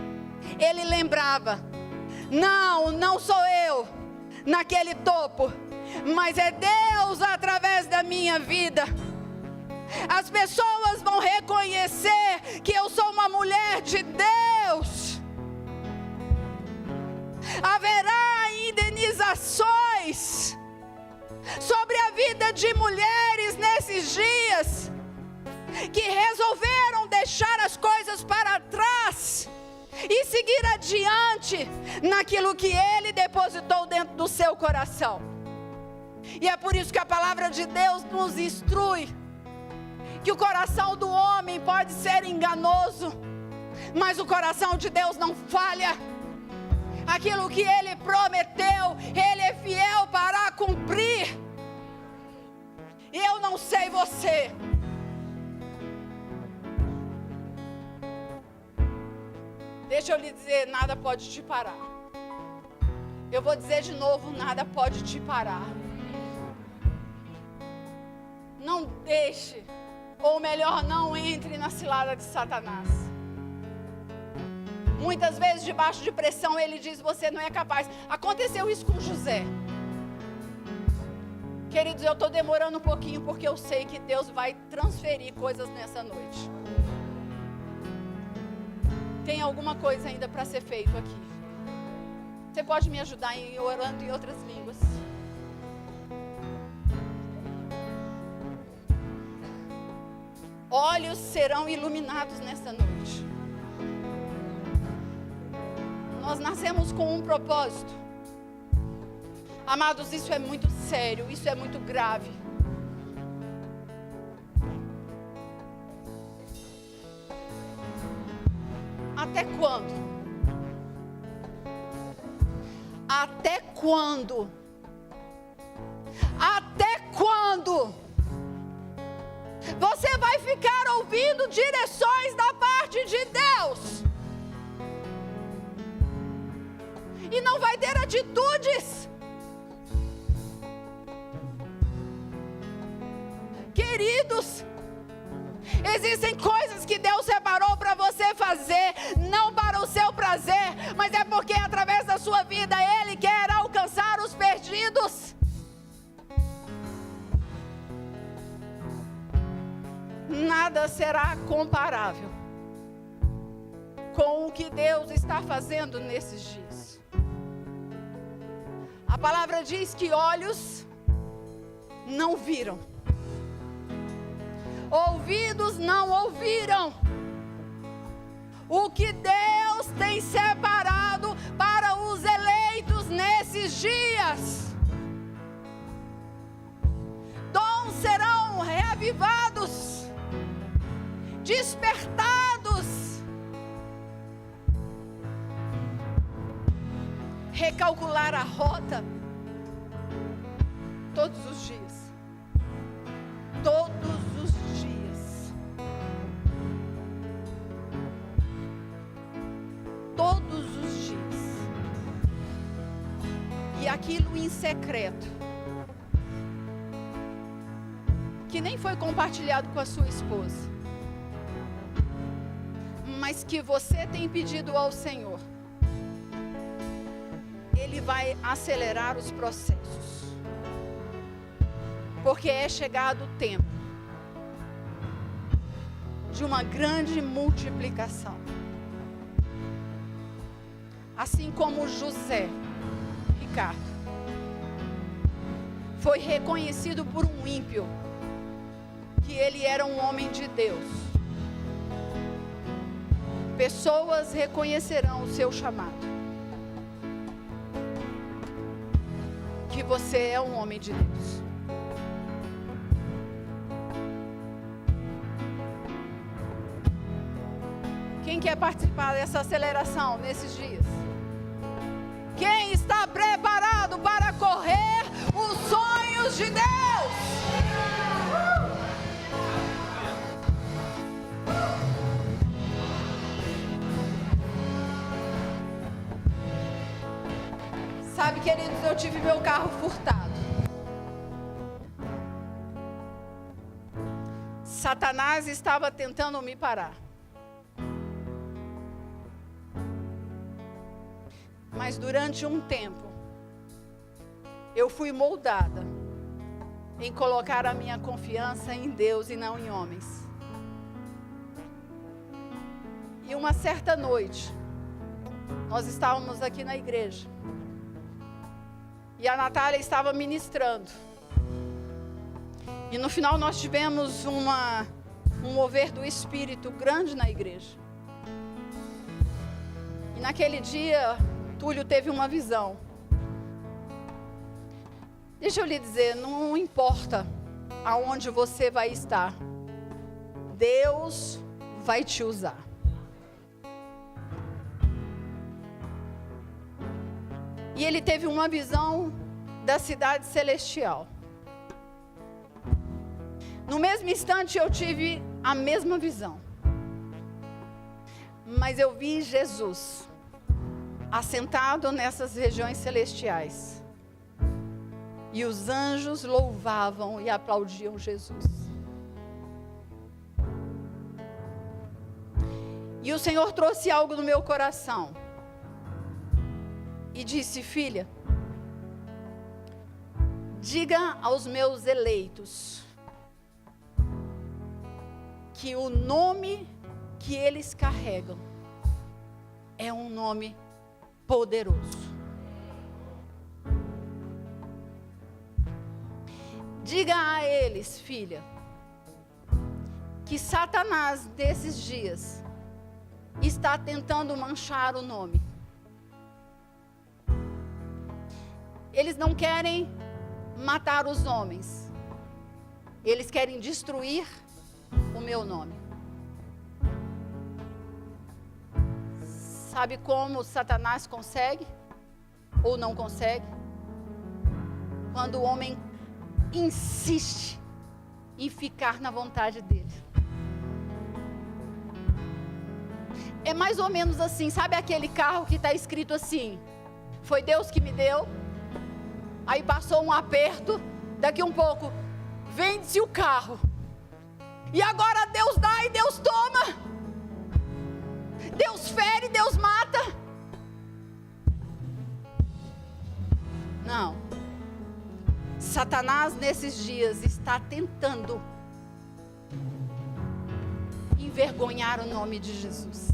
ele lembrava: não sou eu naquele topo, mas é Deus através da minha vida. As pessoas vão reconhecer que eu sou uma mulher de Deus. Haverá indenizações sobre a vida de mulheres nesses dias que resolveram deixar as coisas para trás e seguir adiante naquilo que Ele depositou dentro do seu coração. E é por isso que a palavra de Deus nos instrui que o coração do homem pode ser enganoso, mas o coração de Deus não falha. Aquilo que Ele prometeu, Ele é fiel para cumprir. Eu não sei você, deixa eu lhe dizer, nada pode te parar. Eu vou dizer de novo, nada pode te parar. Não deixe, ou melhor, não entre na cilada de Satanás. Muitas vezes, debaixo de pressão, ele diz, você não é capaz. Aconteceu isso com José. Queridos, eu estou demorando um pouquinho, porque eu sei que Deus vai transferir coisas nessa noite. Tem alguma coisa ainda para ser feito aqui. Você pode me ajudar em orando em outras línguas? Olhos serão iluminados nesta noite. Nós nascemos com um propósito. Amados, isso é muito sério, isso é muito grave. Até quando? Até quando? Até quando? Você vai ficar ouvindo direções da parte de Deus e não vai ter atitudes? Queridos, existem coisas que Deus separou para você fazer, não para o seu prazer, mas é porque através da sua vida Ele quer alcançar os perdidos. Nada será comparável com o que Deus está fazendo nesses dias. A palavra diz que olhos não viram, ouvidos não ouviram o que Deus tem separado para os eleitos nesses dias. Dons serão reavivados, despertados, recalcular a rota todos os dias. Todos os dias. Todos os dias. E aquilo em secreto, que nem foi compartilhado com a sua esposa, mas que você tem pedido ao Senhor, Ele vai acelerar os processos. Porque é chegado o tempo de uma grande multiplicação. Assim como José, Ricardo, foi reconhecido por um ímpio, que ele era um homem de Deus. Pessoas reconhecerão o seu chamado. Que você é um homem de Deus. Quem quer participar dessa aceleração nesses dias? Quem está preparado para correr os sonhos de Deus? Sabe, queridos, eu tive meu carro furtado. Satanás estava tentando me parar. Mas durante um tempo, eu fui moldada em colocar a minha confiança em Deus e não em homens. E uma certa noite, nós estávamos aqui na igreja. E a Natália estava ministrando. E no final nós tivemos um mover do Espírito grande na igreja. E naquele dia, Túlio teve uma visão. Deixa eu lhe dizer, não importa aonde você vai estar, Deus vai te usar. E ele teve uma visão da cidade celestial. No mesmo instante eu tive a mesma visão. Mas eu vi Jesus assentado nessas regiões celestiais. E os anjos louvavam e aplaudiam Jesus. E o Senhor trouxe algo no meu coração. E disse: filha, diga aos meus eleitos que o nome que eles carregam é um nome poderoso. Diga a eles, filha, que Satanás desses dias está tentando manchar o nome. Eles não querem matar os homens, eles querem destruir o meu nome. Sabe como Satanás consegue ou não consegue? Quando o homem insiste em ficar na vontade dele. É mais ou menos assim, sabe aquele carro que está escrito assim: foi Deus que me deu, aí passou um aperto, daqui um pouco vende-se o carro, e agora Deus dá e Deus toma, Deus fere, Deus mata. Não. Satanás nesses dias está tentando envergonhar o nome de Jesus.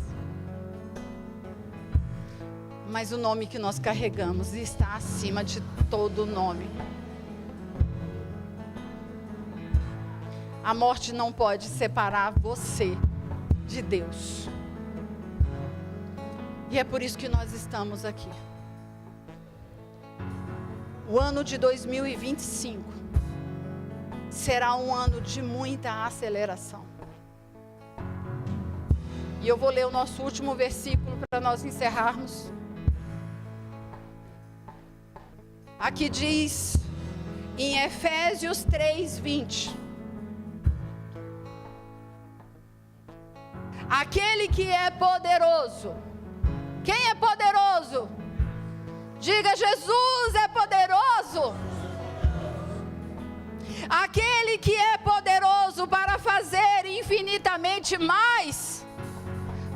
Mas o nome que nós carregamos está acima de todo nome. A morte não pode separar você de Deus. E é por isso que nós estamos aqui. O ano de 2025 será um ano de muita aceleração. E eu vou ler o nosso último versículo para nós encerrarmos. Aqui diz, em Efésios 3:20. Aquele que é poderoso. Quem é poderoso? Diga: Jesus é poderoso. Aquele que é poderoso para fazer infinitamente mais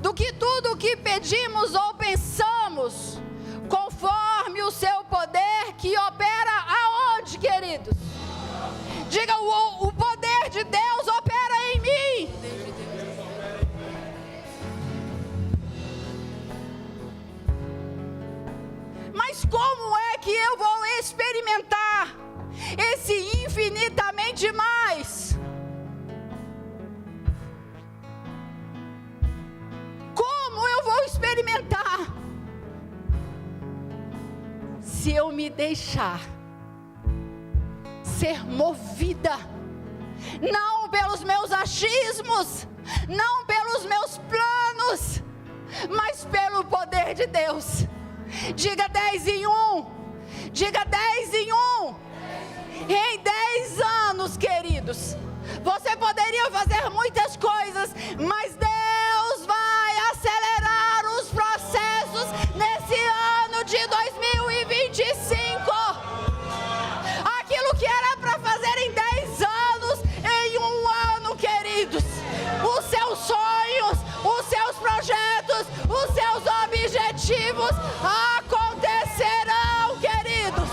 do que tudo o que pedimos ou pensamos, conforme o seu poder que opera aonde, queridos? Diga: o poder de Deus opera em mim. Mas como é que eu vou experimentar esse infinitamente mais? Como eu vou experimentar? Se eu me deixar ser movida, não pelos meus achismos, não pelos meus planos, mas pelo poder de Deus. Diga 10 em 1. Diga 10 em 1. Em 10 anos, queridos, você poderia fazer muitas coisas, mas Deus vai acelerar os processos nesse ano de 2025. Aquilo que era para fazer em 10 anos, em um ano, queridos, os seus sonhos, os seus projetos, os seus objetivos acontecerão, queridos.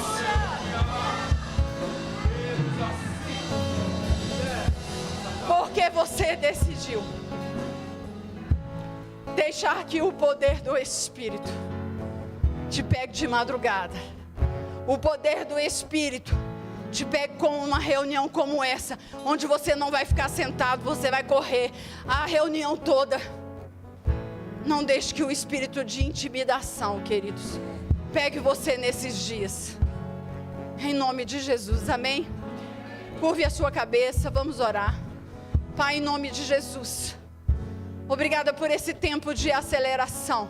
Porque você decidiu deixar que o poder do Espírito te pegue de madrugada. O poder do Espírito te pegue com uma reunião como essa, onde você não vai ficar sentado, você vai correr a reunião toda. Não deixe que o espírito de intimidação, queridos, pegue você nesses dias. Em nome de Jesus, amém? Curve a sua cabeça, vamos orar. Pai, em nome de Jesus, obrigada por esse tempo de aceleração.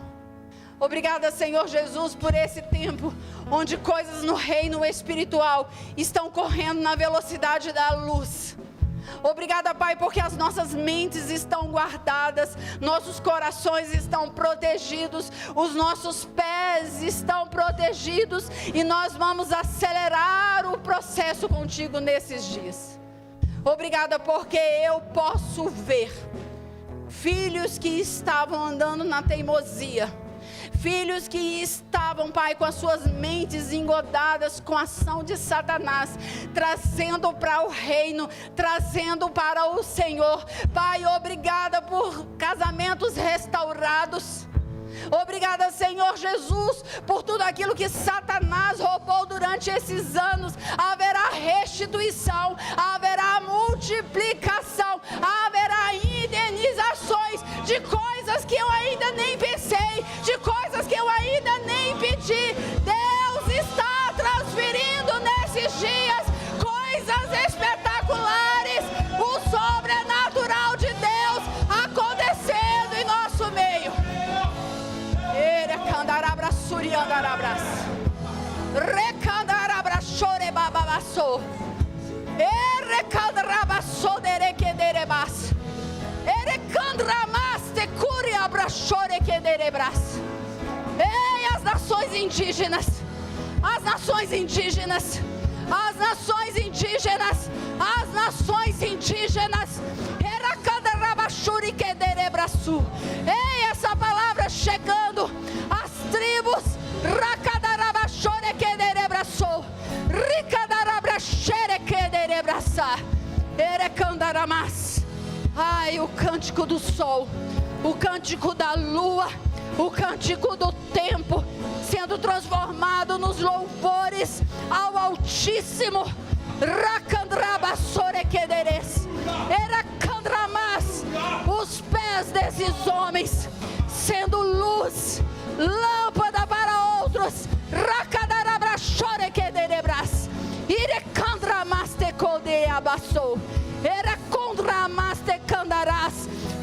Obrigada, Senhor Jesus, por esse tempo onde coisas no reino espiritual estão correndo na velocidade da luz. Obrigada, Pai, porque as nossas mentes estão guardadas, nossos corações estão protegidos, os nossos pés estão protegidos e nós vamos acelerar o processo contigo nesses dias. Obrigada porque eu posso ver filhos que estavam andando na teimosia, filhos que estavam, Pai, com as suas mentes engodadas com a ação de Satanás, trazendo para o reino, trazendo para o Senhor. Pai, obrigada por casamentos restaurados. Obrigada, Senhor Jesus, por tudo aquilo que Satanás roubou durante esses anos. Haverá restituição, haverá multiplicação, haverá indenizações de coisas que eu ainda nem pensei, de coisas que eu ainda nem pedi. Deus está transferindo nesses dias coisas espetaculares, o sobrenatural de Deus acontecendo em nosso meio. Recandarabras, recandarabras, chore bababaço, recandrabaço derequederebas, recandramas te curiabras, chore quederebras. Ei, as nações indígenas, as nações indígenas, as nações indígenas, as nações indígenas. Ei, essa palavra chegando às tribos. Ai, o cântico do sol, o cântico da lua, o cântico do tempo sendo transformado nos louvores ao Altíssimo. Os pés desses homens sendo luz, lâmpada para outros.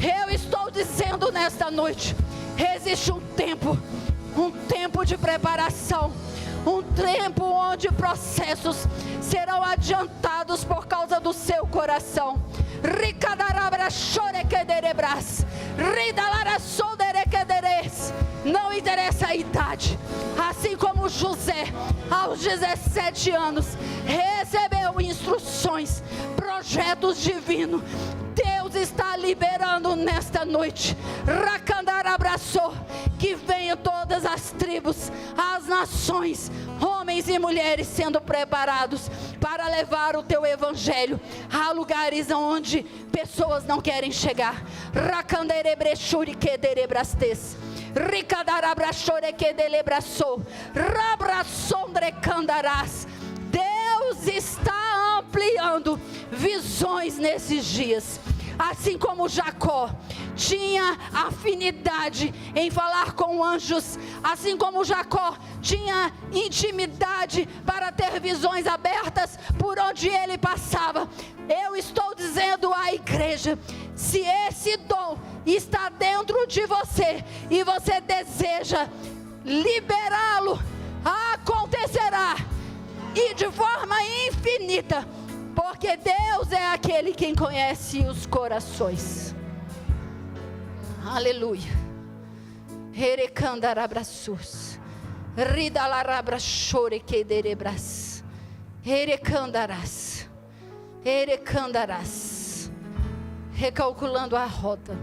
Eu estou dizendo nesta noite, existe um tempo de preparação, um tempo onde processos serão adiantados por causa do seu coração. Não interessa a idade, assim como José, aos 17 anos, recebeu instruções, projetos divinos. Deus está liberando nesta noite, que venham todas as tribos, as nações, homens e mulheres sendo preparados para levar o teu evangelho a lugares onde pessoas não querem chegar. Deus está ampliando visões nesses dias. Assim como Jacó tinha afinidade em falar com anjos, assim como Jacó tinha intimidade para ter visões abertas por onde ele passava, eu estou dizendo à igreja, se esse dom está dentro de você e você deseja liberá-lo, acontecerá e de forma infinita, porque Deus é aquele quem conhece os corações. Aleluia. Herecandarabrasus. Ridalarabrachorechederebras. Herecandarás. Herecandarás. Recalculando a rota.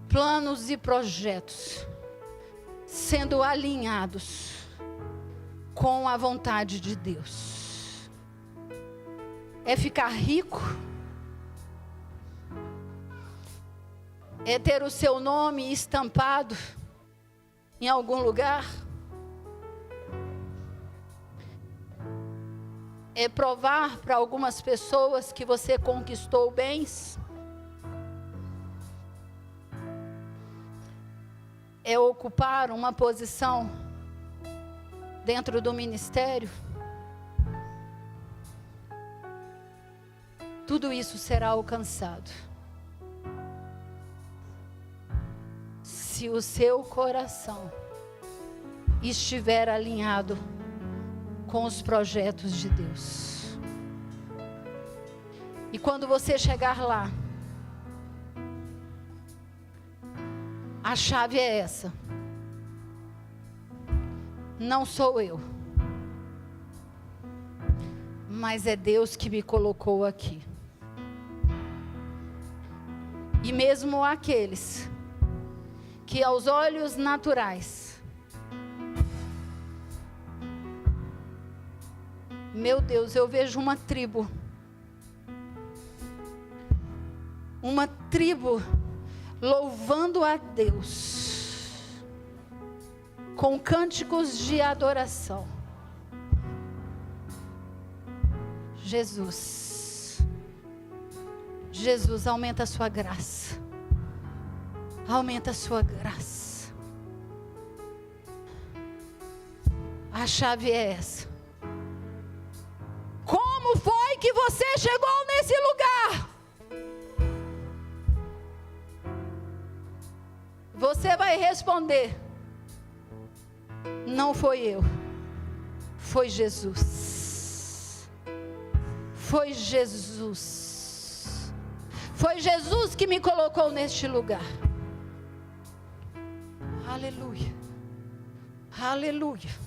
Planos e projetos sendo alinhados com a vontade de Deus. É ficar rico, é ter o seu nome estampado em algum lugar, é provar para algumas pessoas que você conquistou bens, é ocupar uma posição dentro do ministério. Tudo isso será alcançado se o seu coração estiver alinhado com os projetos de Deus. E quando você chegar lá, a chave é essa. Não sou eu, mas é Deus que me colocou aqui. E mesmo aqueles que aos olhos naturais, meu Deus, eu vejo uma tribo louvando a Deus com cânticos de adoração. Jesus, aumenta a sua graça. Aumenta a sua graça. A chave é essa. Como foi que você chegou nesse lugar? Você vai responder: não foi eu, foi Jesus. Foi Jesus. Foi Jesus que me colocou neste lugar. Aleluia. Aleluia.